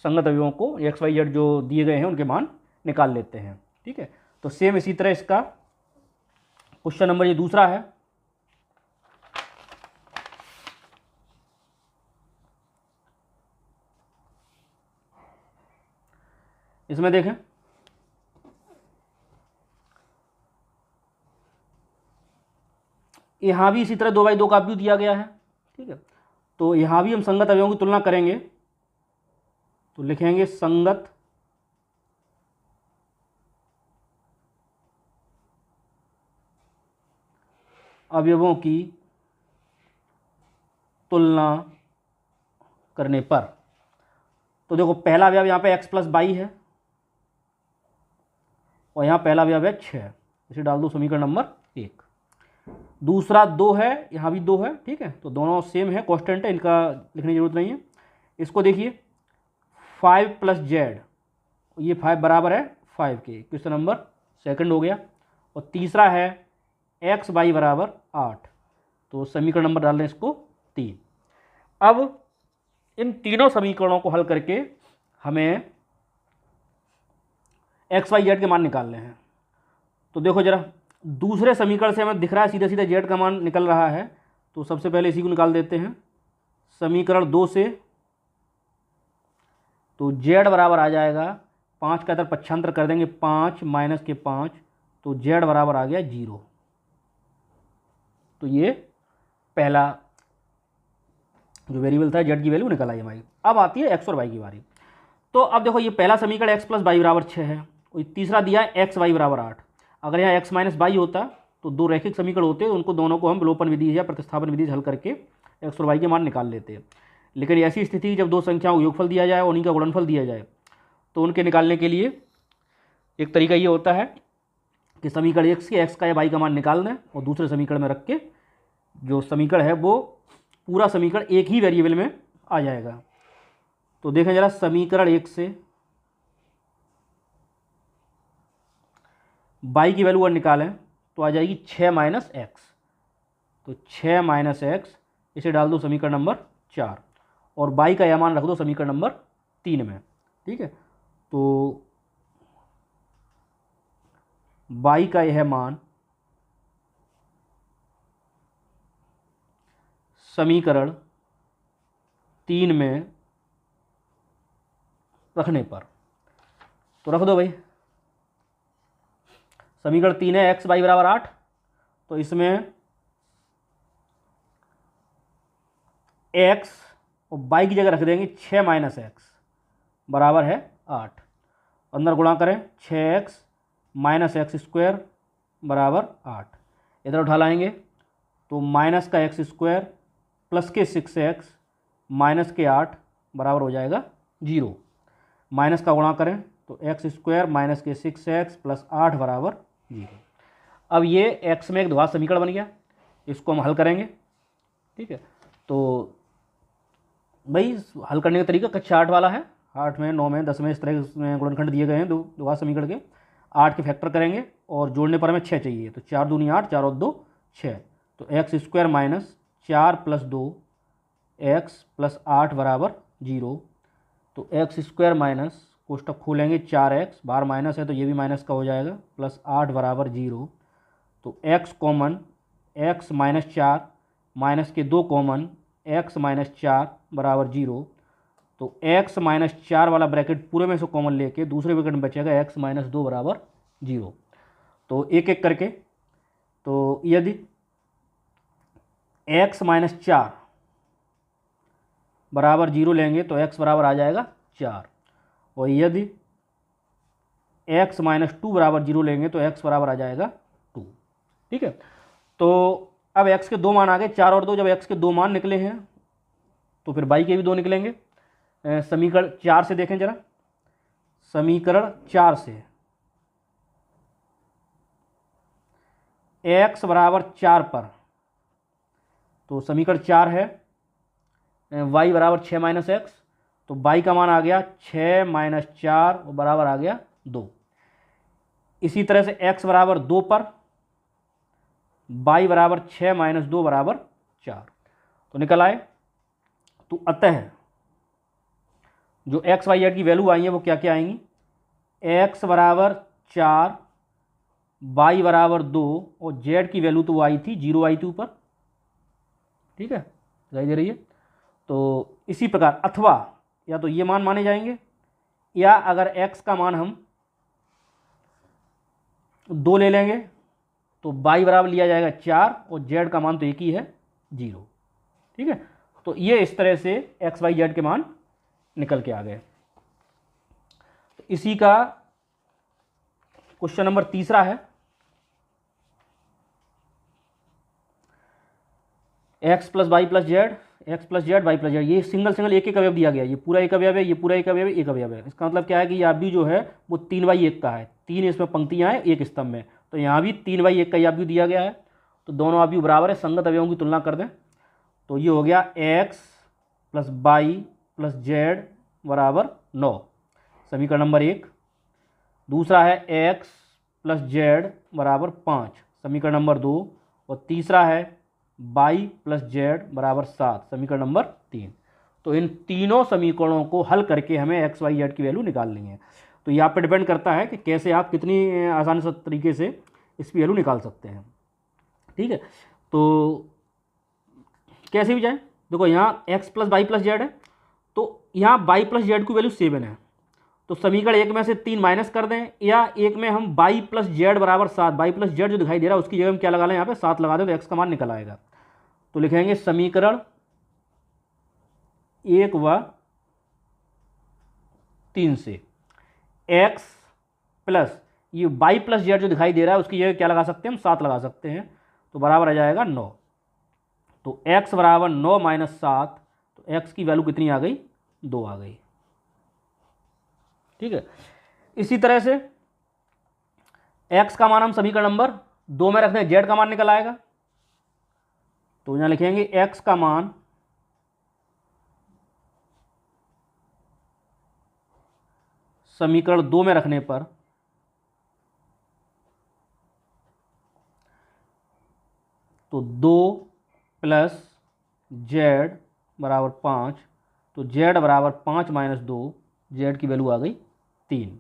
संगत अवयवों को x, y, z जो दिए गए हैं उनके मान निकाल लेते हैं। ठीक है, तो सेम इसी तरह इसका क्वेश्चन नंबर ये दूसरा है। इसमें देखें यहाँ भी इसी तरह 2/2 का अवयव दिया गया है, ठीक है। तो यहाँ भी हम संगत अवयवों की तुलना करेंगे, तो लिखेंगे संगत अवयवों की तुलना करने पर। तो देखो पहला अवयव यहाँ पे x + 22 है और यहाँ पहला अवयव है 6, इसे डाल दो समीकरण नंबर 1। दूसरा 2 है, यहाँ भी 2 है, ठीक है। तो दोनों सेम है, कांस्टेंट है, इनका लिखने की जरूरत नहीं है। इसको देखिए 5 + z, ये 5 बराबर है 5 के, क्वेश्चन नंबर 2 हो गया। और तीसरा है x y बराबर 8, तो समीकरण नंबर डाल रहे हैं इसको 3। अब इन तीनों समीकरणों को हल करके हमें x y z के मान निकालने हैं। तो देखो जरा, दूसरे समीकरण से हमें दिख रहा है सीधा सीधा z का मान निकल रहा है, तो सबसे पहले इसी को निकाल देते हैं। समीकरण 2 से तो z बराबर आ जाएगा 5 का इधर पक्षांतर कर देंगे, 5 - के 5, तो z बराबर आ गया 0। तो ये पहला जो वेरिएबल था z की वैल्यू निकल आई हमारी। अब आती है x और y की बारी। तो अब देखो ये पहला समीकरण x + y बराबर 6 है, और तीसरा दिया है x y बराबर 8। अगर यहाँ x - y होता तो दो रैखिक समीकरण होते, उनको दोनों को हम विलोपन विधि या प्रतिस्थापन विधि से हल करके x और y के मान निकाल लेते। लेकिन ऐसी स्थिति जब दो संख्याओं को योगफल दिया जाए और उन्हीं का गुणनफल दिया जाए, तो उनके निकालने के लिए एक तरीका ये होता है कि समीकरण x के x का या y का मान निकाल दें और दूसरे समीकरण में रख के जो समीकरण है वो पूरा समीकरण एक ही वेरिएबल में आ जाएगा। तो देखें जरा, समीकरण 1 से y की वैल्यू अगर निकालें तो आ जाएगी 6 - x, तो 6 - x, इसे डाल दो समीकरण नंबर 4 और y का यह मान रख दो समीकरण नंबर 3 में, ठीक है। तो y का यह मान समीकरण 3 में रखने पर, तो रख दो भाई। समीकरण 3 है x y बराबर 8, तो इसमें x और y की जगह रख देंगे 6 - x बराबर है 8। अंदर गुणा करें, 6x - x² बराबर 8। इधर उठा लाएंगे तो माइनस का x² प्लस के 6x माइनस के 8 बराबर हो जाएगा 0। माइनस का गुणा करें तो x² माइनस के 6x प्लस 8 बराबर 0। अब ये x में एक द्विघात समीकरण बन गया, इसको हम हल करेंगे, ठीक है। तो भाई हल करने का तरीका कक्षा 8 वाला है, 8 में 9 में 10 में इस तरह में गुणनखंड दिए गए हैं द्विघात समीकरण के। 8 के फैक्टर करेंगे और जोड़ने पर हमें 6 चाहिए, तो 4 दूनी 8, 4 और 2 6, तो x² माइनस 4 + 2 x प्लस 8 बराबर 0। तो x² माइनस कोष्टक खोलेंगे 4x, बाहर माइनस है तो ये भी माइनस का हो जाएगा, प्लस 8 बराबर 0। तो x कॉमन, x - 4 माइनस के 2 कॉमन, x - 4 बराबर 0। तो x - 4 वाला ब्रैकेट पूरे में से कॉमन लेके दूसरे ब्रैकेट में बचेगा x - 2 बराबर 0। तो एक एक करके, तो यदि x - 4 बराबर 0 लेंगे तो x बराबर आ जाएगा 4, और यदि x - 2 बराबर 0 लेंगे तो x बराबर आ जाएगा 2, ठीक है। तो अब x के दो मान आ गए, 4 और 2। जब x के दो मान निकले हैं तो फिर y के भी 2 निकलेंगे। समीकरण 4 से देखें जरा, समीकरण 4 से x बराबर 4 पर, तो समीकरण 4 है y बराबर 6 - x, तो y का मान आ गया 6 - 4 और बराबर आ गया 2। इसी तरह से x बराबर 2 पर y बराबर 6 - 2 बराबर 4, तो निकल आए। तो अतः जो x y z की वैल्यू आई है वो क्या क्या आएंगी, x बराबर 4, y बराबर 2 और z की वैल्यू तो वो आई थी 0 आई थी ऊपर, ठीक है, दिखाई दे रही है। तो इसी प्रकार अथवा या तो ये मान माने जाएंगे, या अगर x का मान हम 2 ले लेंगे तो y बराबर लिया जाएगा 4 और z का मान तो एक ही है 0। ठीक है, तो ये इस तरह से x y z के मान निकल के आ गए। तो इसी का क्वेश्चन नंबर तीसरा है, x plus y plus z, x plus z y plus z, ये सिंगल सिंगल एक एक अवयव दिया गया है, ये पूरा एक अवयव है, ये पूरा एक अवयव है, एक अवयव है। इसका मतलब क्या है कि यहाँ भी जो है वो 3/1 का है, 3 इसमें पंक्तियाँ हैं एक स्तंभ में, तो यहाँ भी 3/1 का यहाँ भी दिया गया है। तो दोनों अवयव बराबर है, संगत अवयवों की तुलना कर दें तो ये हो गया x plus y plus z बराबर 9, समीकरण नंबर 1। दूसरा है x प्लस जेड बराबर 5, समीकरण नंबर 2। और तीसरा है y प्लस जेड बराबर 7, समीकरण नंबर 3। तो इन तीनों समीकरणों को हल करके हमें x y z की वैल्यू निकालनी है। तो ये आप पे डिपेंड करता है कि कैसे आप कितनी आसानी से तरीके से इसकी वैल्यू निकाल सकते हैं। ठीक है, तो कैसे भी जाए, देखो यहाँ x plus y plus z है, तो यहाँ y प्लस जेड की वैल्यू 7 है, तो समीकरण एक में से 3 माइनस कर दें, या एक में हम y प्लस जेड बराबर 7, वाई प्लस जेड जो दिखाई दे रहा है उसकी जगह हम क्या लगा लें, यहाँ पे 7 लगा दें तो x का मान निकल आएगा। तो लिखेंगे समीकरण 1 व 3 से x प्लस ये y प्लस जेड जो दिखाई दे रहा है उसकी जगह क्या लगा सकते हैं, हम 7 लगा सकते हैं, तो बराबर आ जाएगा 9। तो x बराबर 9 माइनस 7, तो x की वैल्यू कितनी आ गई, 2 आ गई। ठीक है, इसी तरह से x का मान हम समीकरण नंबर 2 में रखते हैं, z का मान निकल आएगा। तो यहां लिखेंगे x का मान समीकरण 2 में रखने पर तो 2 प्लस जेड बराबर 5, तो जेड बराबर 5 माइनस 2, जेड की वैल्यू आ गई 3।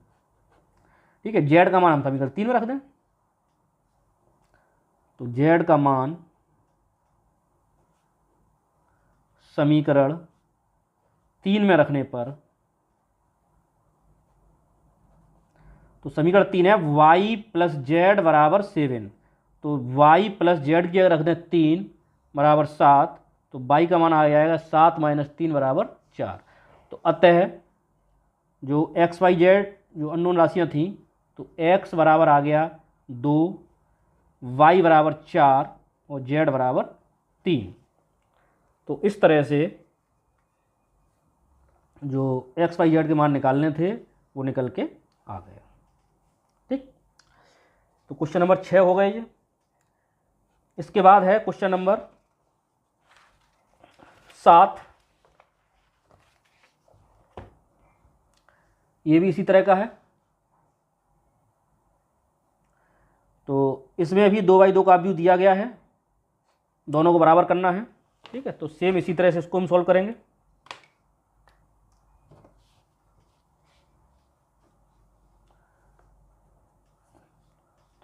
ठीक है, जेड का मान हम समीकरण 3 में रख दें, तो जेड का मान समीकरण 3 में रखने पर तो समीकरण 3 है y प्लस जेड बराबर 7, तो y प्लस जेड की अगर रख दें 3 बराबर 7, तो y का मान आ जाएगा 7 माइनस 3 बराबर 4। तो अतः जो x y z जो अननोन राशियां थी, तो x बराबर आ गया 2, y बराबर 4 और z बराबर 3। तो इस तरह से जो x y z के मान निकालने थे वो निकल के आ गए। ठीक, तो क्वेश्चन नंबर 6 हो गए ये। इसके बाद है क्वेश्चन नंबर 7, ये भी इसी तरह का है। तो इसमें भी 2/2 का व्यू दिया गया है, दोनों को बराबर करना है। ठीक है, तो सेम इसी तरह से इसको हम सॉल्व करेंगे।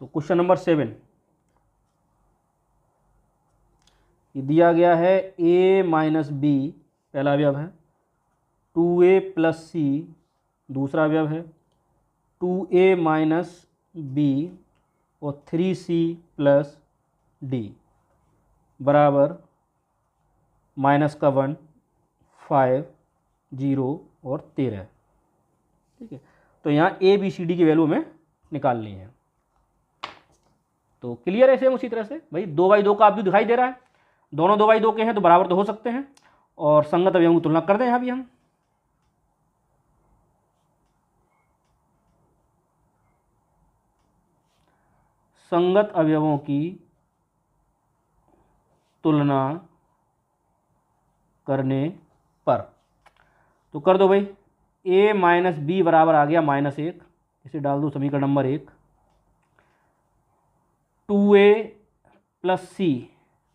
तो क्वेश्चन नंबर 7 ये दिया गया है a माइनस बी पहला अवयव है, 2a प्लस सी दूसरा अवयव है, 2a माइनस बी और 3c प्लस डी बराबर -1, 5, 0 और 13। ठीक है, तो यहाँ a b c d की वैल्यू हमें निकालनी है। तो क्लियर है, सेम उसी तरह से भाई 2/2 का अवयव दिखाई दे रहा है, दोनों 2/2 के हैं तो बराबर तो हो सकते हैं, और संगत अवयवों की तुलना कर दें। यहाँ भी हम संगत अवयवों की तुलना करने पर तो कर दो भाई, a माइनस बी बराबर आ गया -1, इसे डाल दो समीकरण नंबर 1। 2a प्लस सी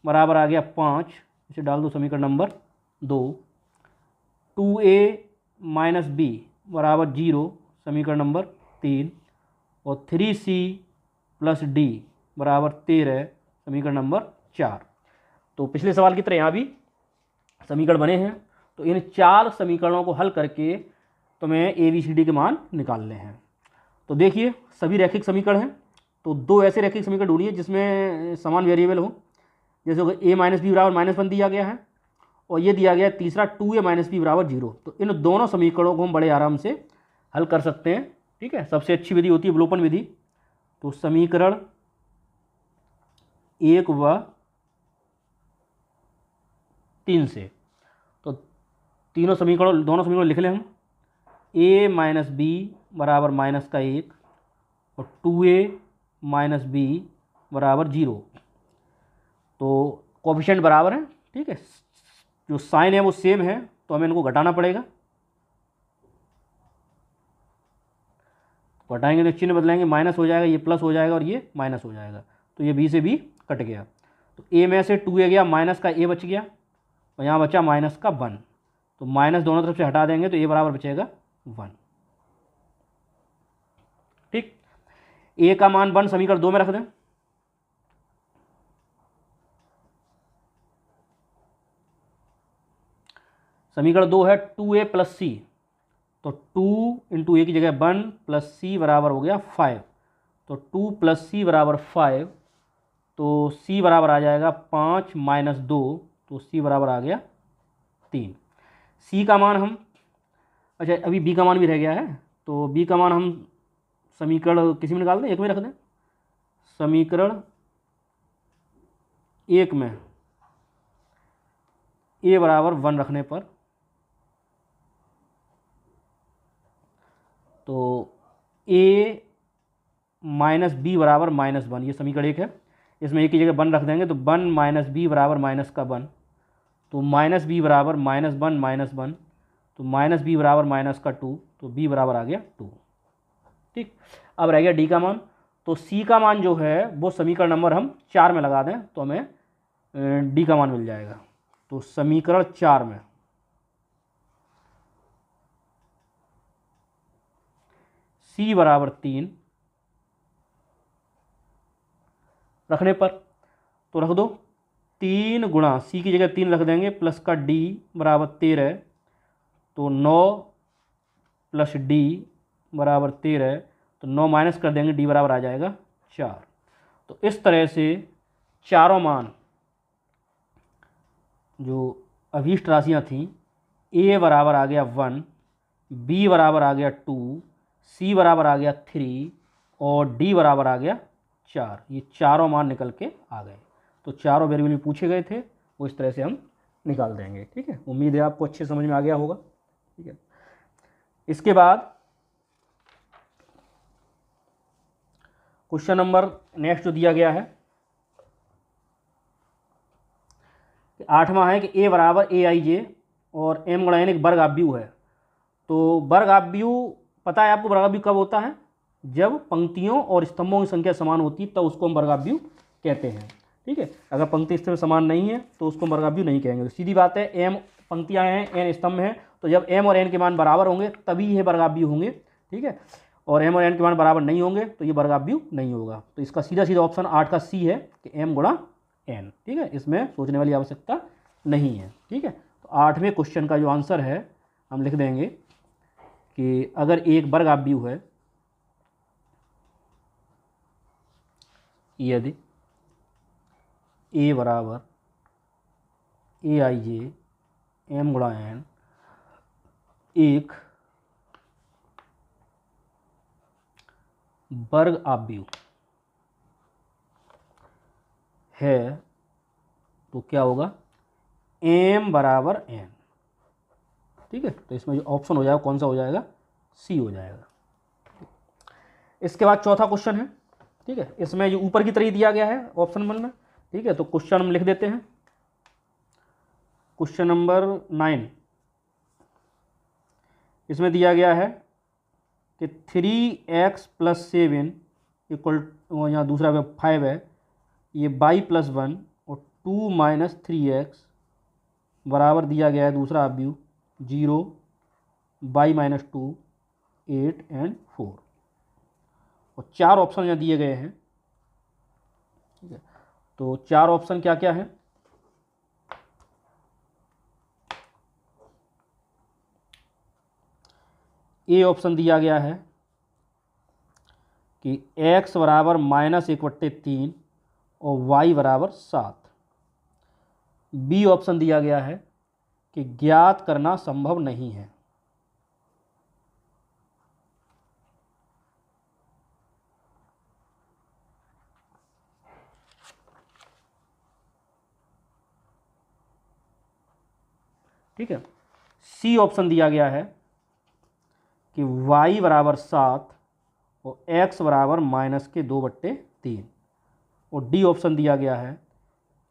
बराबर आ गया 5, इसे डाल दो समीकरण नंबर 2। 2a माइनस बी बराबर 0, समीकरण नंबर 3। और 3c प्लस डी बराबर 13, समीकरण नंबर 4। तो पिछले सवाल की तरह यहाँ भी समीकरण बने हैं, तो इन 4 समीकरणों को हल करके तुम्हें ए बी सी डी के मान निकालने हैं। तो देखिए सभी रैखिक समीकरण हैं, तो दो ऐसे रैखिक समीकरण ढूंढिए जिसमें समान वेरिएबल हो। जैसे ए माइनस बी बराबर -1 दिया गया है और ये दिया गया है तीसरा 2a माइनस बी बराबर 0। तो इन दोनों समीकरणों को हम बड़े आराम से हल कर सकते हैं। ठीक है, सबसे अच्छी विधि होती है अवलोकन विधि। तो समीकरण 1 व 3 से, तो दोनों समीकरण लिख लें हम। a माइनस बी बराबर -1 और 2a माइनस बी बराबर 0। तो कोफिशिएंट बराबर है। ठीक है, जो साइन है वो सेम है, तो हमें इनको घटाना पड़ेगा। घटाएंगे तो चिन्ह बदलेंगे, माइनस हो जाएगा, ये प्लस हो जाएगा और ये माइनस हो जाएगा। तो ये बी से बी कट गया। तो ए में से 2a गया, माइनस का a बच गया और यहाँ बचा माइनस का 1। तो माइनस दोनों तरफ से हटा देंगे तो a बराबर बचेगा 1। ठीक, a का मान 1 समीकरण 2 में रख दें। समीकरण 2 है 2a प्लस सी। तो 2 इंटू ए की जगह 1 प्लस सी बराबर हो गया 5। तो 2 प्लस सी बराबर 5। तो सी बराबर आ जाएगा 5 माइनस 2। तो सी बराबर आ गया 3। सी का मान हम, अच्छा अभी बी का मान भी रह गया है, तो बी का मान हम समीकरण किसी में निकाल दें, एक में रख दें। समीकरण 1 में ए बराबर 1 रखने पर, तो ए माइनस बी बराबर -1, ये समीकरण 1 है। इसमें ए की जगह 1 रख देंगे तो 1 माइनस बी बराबर माइनस का 1। तो माइनस बी बराबर -1 तो माइनस बी बराबर माइनस का 2। तो बी बराबर आ गया 2। ठीक, अब रह गया डी का मान। तो सी का मान जो है वो समीकरण नंबर हम 4 में लगा दें तो हमें डी का मान मिल जाएगा। तो समीकरण 4 में सी बराबर 3 रखने पर, तो रख दो 3 गुणा सी की जगह 3 रख देंगे प्लस का डी बराबर 13। तो 9 प्लस डी बराबर 13। तो 9 माइनस कर देंगे, डी बराबर आ जाएगा 4। तो इस तरह से चारों मान जो अभीष्ट राशियाँ थीं, ए बराबर आ गया 1, बी बराबर आ गया 2, सी बराबर आ गया 3 और डी बराबर आ गया 4, ये चारों मान निकल के आ गए। तो चारों वेरिएबल पूछे गए थे वो इस तरह से हम निकाल देंगे। ठीक है, उम्मीद है आपको अच्छे समझ में आ गया होगा। ठीक है, इसके बाद क्वेश्चन नंबर नेक्स्ट जो दिया गया है 8वां है कि ए बराबर AIJ और m गुणा n एक वर्ग आव्यूह है। तो वर्ग आव्यूह पता है आपको, वर्ग आव्यूह कब होता है? जब पंक्तियों और स्तंभों की संख्या समान होती है तब उसको हम वर्ग आव्यूह कहते हैं। ठीक है, अगर पंक्ति स्तंभ समान नहीं है तो उसको हम वर्ग आव्यूह नहीं कहेंगे। तो सीधी बात है, m पंक्तियां हैं, n स्तंभ हैं, तो जब m और n के मान बराबर होंगे तभी ये वर्ग आव्यूह होंगे। ठीक है, और m और n के मान बराबर नहीं होंगे तो ये वर्ग आव्यूह नहीं होगा। तो इसका सीधा सीधा ऑप्शन 8 का सी है कि m गुणा n। ठीक है, इसमें सोचने वाली आवश्यकता नहीं है। ठीक है, तो 8वें क्वेश्चन का जो आंसर है हम लिख देंगे कि अगर एक वर्ग आव्यूह है, यदि a बराबर AIJ m गुणा n एक वर्ग आव्यूह है तो क्या होगा? m बराबर n। ठीक है, तो इसमें जो ऑप्शन हो जाएगा कौन सा हो जाएगा? सी हो जाएगा। इसके बाद चौथा क्वेश्चन है। ठीक है, इसमें जो ऊपर की तरह दिया गया है ऑप्शन 1 में। ठीक है, तो क्वेश्चन हम लिख देते हैं। क्वेश्चन नंबर 9, इसमें दिया गया है कि 3x + 7 इक्वल, यहाँ दूसरा 5 है, ये y + 1 और 2 - 3x बराबर दिया गया है दूसरा आव्यूह 0, y - 2, 8 और 4। और 4 ऑप्शन यहाँ दिए गए हैं। ठीक है, तो 4 ऑप्शन क्या क्या है? ए ऑप्शन दिया गया है कि x बराबर -1/3 और y बराबर 7। बी ऑप्शन दिया गया है कि ज्ञात करना संभव नहीं है। ठीक है, सी ऑप्शन दिया गया है कि y बराबर 7 और x बराबर -2/3 और डी ऑप्शन दिया गया है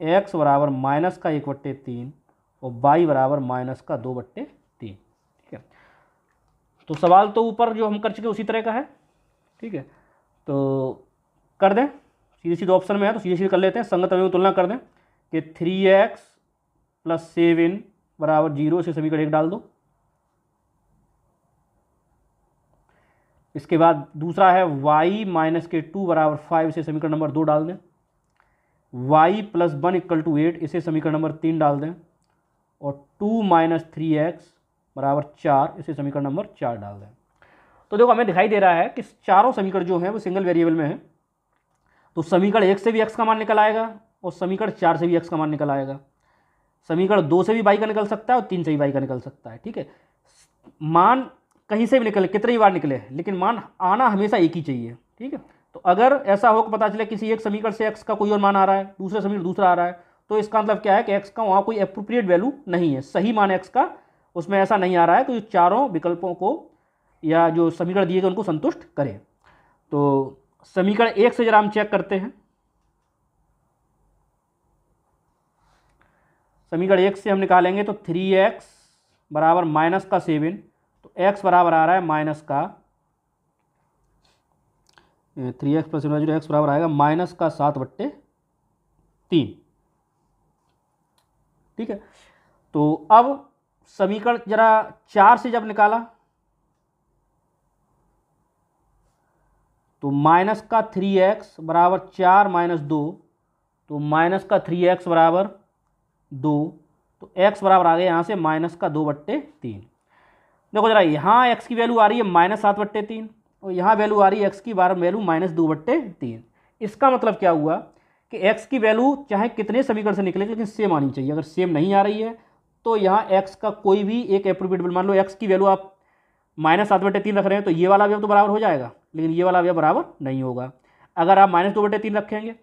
x बराबर -1/3 और y बराबर -2/3। ठीक है, तो सवाल तो ऊपर जो हम कर चुके उसी तरह का है। ठीक है, तो कर दें, सीधे सीधे ऑप्शन में है तो सीधे सीधे कर लेते हैं। संगत अवयवों की तुलना कर दें कि 3x + 7 बराबर 0, इसे समीकरण 1 डाल दो। इसके बाद दूसरा है y - 2 बराबर 5, इसे समीकरण नंबर 2 डाल दें। y + 1 = 8, इसे समीकरण नंबर 3 डाल दें। और 2 - 3x बराबर 4, इसे समीकरण नंबर 4 डाल दें। तो देखो हमें दिखाई दे रहा है कि चारों समीकरण जो हैं वो सिंगल वेरिएबल में है, तो समीकरण 1 से भी x का मान निकल आएगा और समीकरण 4 से भी x का मान निकल आएगा। समीकरण 2 से भी y का निकल सकता है और 3 से भी y का निकल सकता है। ठीक है, मान कहीं से भी निकले, कितनी बार निकले, लेकिन मान आना हमेशा एक ही चाहिए। ठीक है, तो अगर ऐसा हो कि पता चले किसी एक समीकरण से x का कोई और मान आ रहा है, दूसरे समीकरण दूसरा आ रहा है, तो इसका मतलब क्या है कि x का वहाँ कोई एप्रोप्रिएट वैल्यू नहीं है, सही मान x का उसमें ऐसा नहीं आ रहा है, तो ये चारों विकल्पों को या जो समीकरण दिए गए उनको संतुष्ट करें। तो समीकरण 1 से जरा हम चेक करते हैं। समीकरण 1 से हम निकालेंगे तो 3x बराबर -7, तो x बराबर आ रहा है -3x + x बराबर आएगा -7/3। ठीक है, तो अब समीकरण जरा 4 से जब निकाला तो -3x बराबर 4 - 2, तो -3x बराबर 2, तो x बराबर आ गया यहाँ से -2/3। देखो जरा, यहाँ x की वैल्यू आ रही है -7/3 और यहाँ वैल्यू आ रही है x की वैल्यू -2/3। इसका मतलब क्या हुआ कि x की वैल्यू चाहे कितने समीकरण से निकले लेकिन सेम आनी चाहिए। अगर सेम नहीं आ रही है तो यहाँ x का कोई भी एक एप्रोप्रिएट, मान लो x की वैल्यू आप -7/3 रख रहे हैं तो ये वाला अवयव तो बराबर हो जाएगा, लेकिन ये वाला अवयव बराबर नहीं होगा। अगर आप -2/3 रखेंगे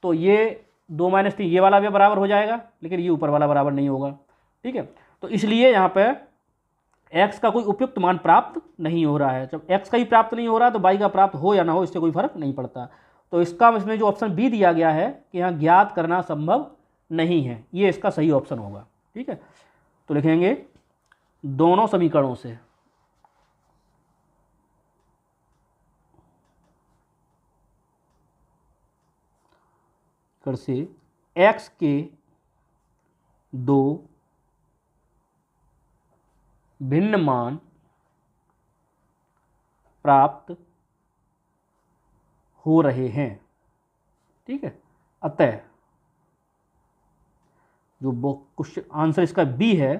तो ये 2 - 3 ये वाला अवयव बराबर हो जाएगा, लेकिन ये ऊपर वाला बराबर नहीं होगा। ठीक है, तो इसलिए यहाँ पे x का कोई उपयुक्त मान प्राप्त नहीं हो रहा है। जब x का ही प्राप्त नहीं हो रहा तो y का प्राप्त हो या ना हो इससे कोई फर्क नहीं पड़ता। तो इसका इसमें जो ऑप्शन बी दिया गया है कि यहाँ ज्ञात करना संभव नहीं है, ये इसका सही ऑप्शन होगा। ठीक है, तो लिखेंगे दोनों समीकरणों से x के दो भिन्न मान प्राप्त हो रहे हैं। ठीक है, अतः जो क्वेश्चन आंसर इसका बी है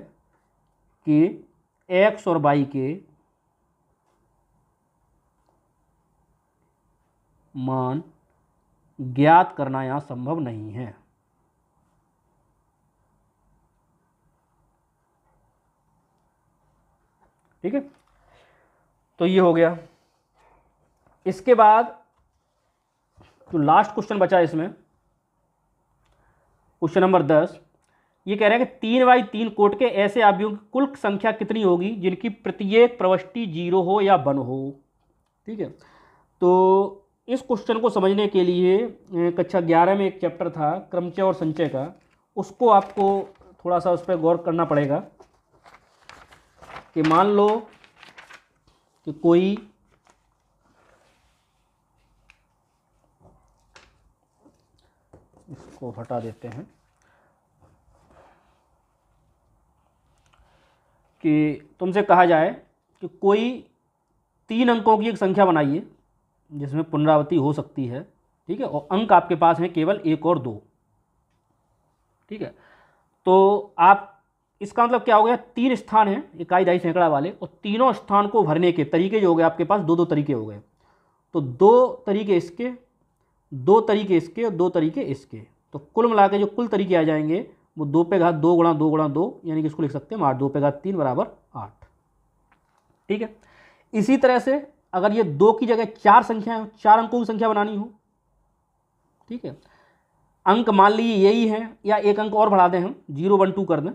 कि x और y के मान ज्ञात करना यहां संभव नहीं है। ठीक है, तो ये हो गया। इसके बाद जो लास्ट क्वेश्चन बचा है इसमें, क्वेश्चन नंबर 10, ये कह रहे हैं कि 3/3 कोट के ऐसे अवयवों की कुल संख्या कितनी होगी जिनकी प्रत्येक प्रविष्टि 0 हो या 1 हो। ठीक है, तो इस क्वेश्चन को समझने के लिए कक्षा 11 में एक चैप्टर था क्रमचय और संचय का, उसको आपको थोड़ा सा उस पर गौर करना पड़ेगा कि मान लो कि कोई इसको हटा देते हैं कि तुमसे कहा जाए कि कोई 3 अंकों की एक संख्या बनाइए जिसमें पुनरावृत्ति हो सकती है। ठीक है, और अंक आपके पास हैं केवल 1 और 2। ठीक है, तो आप, इसका मतलब क्या हो गया, 3 स्थान हैं इकाई दहाई सैकड़ा वाले, और तीनों स्थान को भरने के तरीके जो हो गए आपके पास 2-2 तरीके हो गए। तो 2 तरीके इसके, 2 तरीके इसके और 2 तरीके इसके। तो कुल मिला के जो कुल तरीके आ जाएंगे वो 2 पे घात 2 गुणा 2 गुणा 2, यानी कि इसको लिख सकते हैं 8, 2 पे घात 3 बराबर 8। ठीक है। इसी तरह से अगर ये 2 की जगह 4 संख्या है, 4 अंकों की संख्या बनानी हो, ठीक है, अंक मान लीजिए यही है, या एक अंक और बढ़ा दें हम, 0 1 2 कर दें।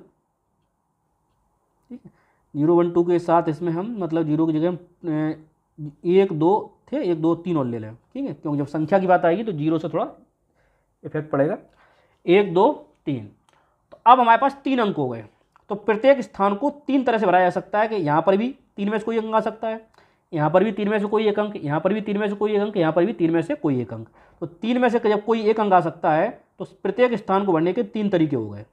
ठीक है, 0 1 2 के साथ इसमें हम मतलब 0 की जगह 1 2 थे, 1 2 3 और ले लें। ठीक है, क्योंकि जब संख्या की बात आएगी तो 0 से थोड़ा इफेक्ट पड़ेगा। 1 2 3। तो अब हमारे पास 3 अंक हो गए। तो प्रत्येक स्थान को 3 तरह से भराया जा सकता है कि यहाँ पर भी 3 में से कोई अंक आ सकता है, यहाँ पर भी 3 में से कोई एक अंक, यहाँ पर भी 3 में से कोई एक अंक, यहाँ पर भी 3 में से कोई एक अंक। तो 3 में से जब कोई एक अंक आ सकता है तो प्रत्येक स्थान को भरने के 3 तरीके हो गए।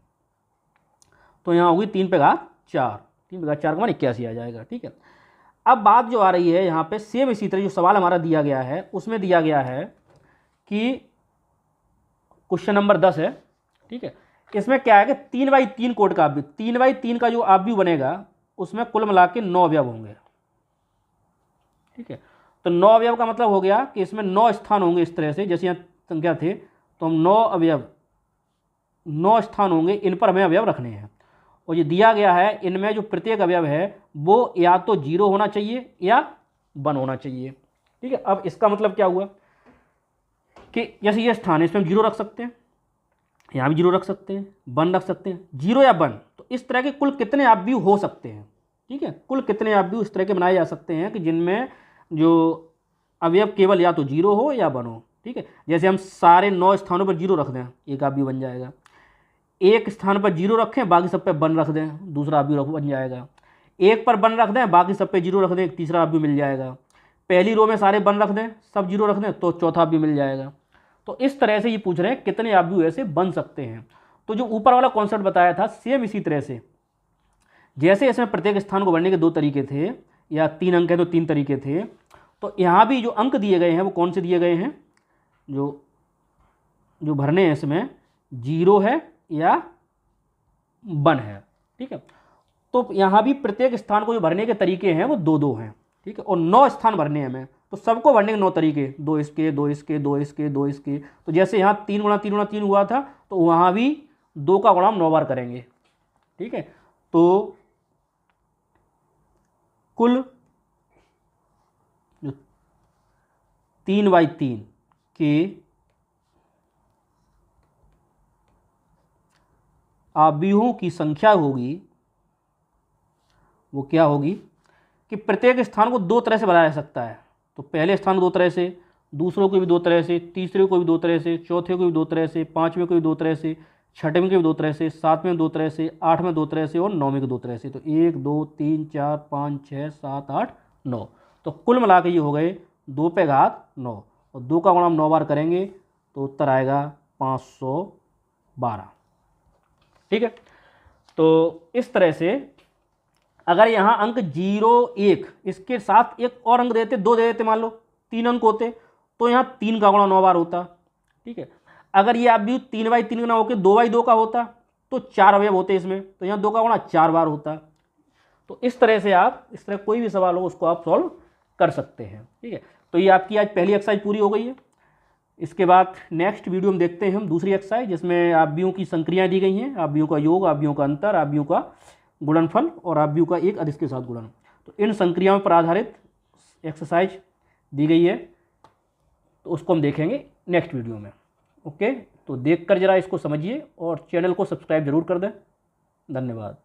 तो यहाँ होगी 3 पे घात 4, 3 पे घात 4 का मान 81 आ जाएगा। ठीक है। अब बात जो आ रही है यहाँ पे सेम इसी तरह जो सवाल हमारा दिया गया है उसमें दिया गया है कि क्वेश्चन नंबर 10 है। ठीक है, इसमें क्या है कि 3/3 कोड का आव्यूह, 3/3 का जो आव्यूह बनेगा उसमें कुल मिला के 9 अवयव होंगे। ठीक है, तो 9 अवयव का मतलब हो गया कि इसमें 9 स्थान होंगे। इस तरह से जैसे यहाँ संख्या थे तो हम 9 अवयव, 9 स्थान होंगे, इन पर हमें अवयव रखने हैं। और ये दिया गया है इनमें जो प्रत्येक अवयव है वो या तो 0 होना चाहिए या 1 होना चाहिए। ठीक है, अब इसका मतलब क्या हुआ कि जैसे ये स्थान है इसमें हम 0 रख सकते हैं, यहाँ भी 0 रख सकते हैं, 1 रख सकते हैं, 0 या 1। तो इस तरह के कुल कितने आव्यूह हो सकते हैं? ठीक है, कुल कितने आव्यूह इस तरह के बनाए जा सकते हैं कि जिनमें जो अवयव केवल या तो 0 हो या 1 हो। ठीक है, जैसे हम सारे 9 स्थानों पर 0 रख दें, एक आव्यूह बन जाएगा। एक स्थान पर 0 रखें, बाकी सब पे 1 रख दें, दूसरा आव्यूह बन जाएगा। एक पर 1 रख दें, बाकी सब पे 0 रख दें, एक तीसरा आव्यूह मिल जाएगा। पहली रो में सारे 1 रख दें, सब 0 रख दें, तो चौथा आव्यूह मिल जाएगा। तो इस तरह से ये पूछ रहे हैं कितने आव्यूह ऐसे बन सकते हैं। तो जो ऊपर वाला कॉन्सेप्ट बताया था सेम इसी तरह से, जैसे इसमें प्रत्येक स्थान को भरने के 2 तरीके थे, या 3 अंक है तो 3 तरीके थे, तो यहाँ भी जो अंक दिए गए हैं वो कौन से दिए गए हैं, जो भरने हैं इसमें 0 है या 1 है। ठीक है, तो यहाँ भी प्रत्येक स्थान को जो भरने के तरीके हैं वो 2-2 हैं। ठीक है, और 9 स्थान भरने हैं हमें, तो सबको भरने के 9 तरीके, 2 इसके, 2 इसके, 2 इसके, 2 इसके। तो जैसे यहाँ 3 गुणा 3 गुणा 3 हुआ था, तो वहाँ भी 2 का गुणा हम 9 बार करेंगे। ठीक है, तो कुल जो 3/3 के आव्यूहों की संख्या होगी वो क्या होगी कि प्रत्येक स्थान को 2 तरह से बनाया जा सकता है। तो पहले स्थान को 2 तरह से, दूसरों को भी 2 तरह से, तीसरे को भी 2 तरह से, चौथे को भी 2 तरह से, 5वें को भी 2 तरह से, 6वें को भी 2 तरह से, 7वें 2 तरह से, 8वें 2 तरह से और 9वें को 2 तरह से। तो 1 2 3 4 5 6 7 8 9। तो कुल मिला के ये हो गए 2 पे घात 9, और 2 का गुणा हम 9 बार करेंगे तो उत्तर आएगा 512। ठीक है, तो इस तरह से अगर यहाँ अंक 0 1 इसके साथ एक और अंक देते, 2 दे देते, मान लो 3 अंक होते, तो यहाँ 3 का गुणा 9 बार होता। ठीक है, अगर ये आव्यूह 3/3 गुना होकर 2/2 का होता तो 4 अवयव होते इसमें, तो यहाँ 2 का गुणा 4 बार होता। तो इस तरह से आप, इस तरह कोई भी सवाल हो उसको आप सॉल्व कर सकते हैं। ठीक है, तो ये आपकी आज पहली एक्सरसाइज पूरी हो गई है। इसके बाद नेक्स्ट वीडियो में देखते हैं हम दूसरी एक्सरसाइज, जिसमें आव्यूहों की संक्रियाएं दी गई हैं, आव्यूहों का योग, आव्यूहों का अंतर, आव्यूहों का गुणनफल और आव्यूह का एक अदिश के साथ गुणन। तो इन संक्रियाओं पर आधारित एक्सरसाइज दी गई है, तो उसको हम देखेंगे नेक्स्ट वीडियो में। ओके, तो देखकर जरा इसको समझिए और चैनल को सब्सक्राइब जरूर कर दें। धन्यवाद।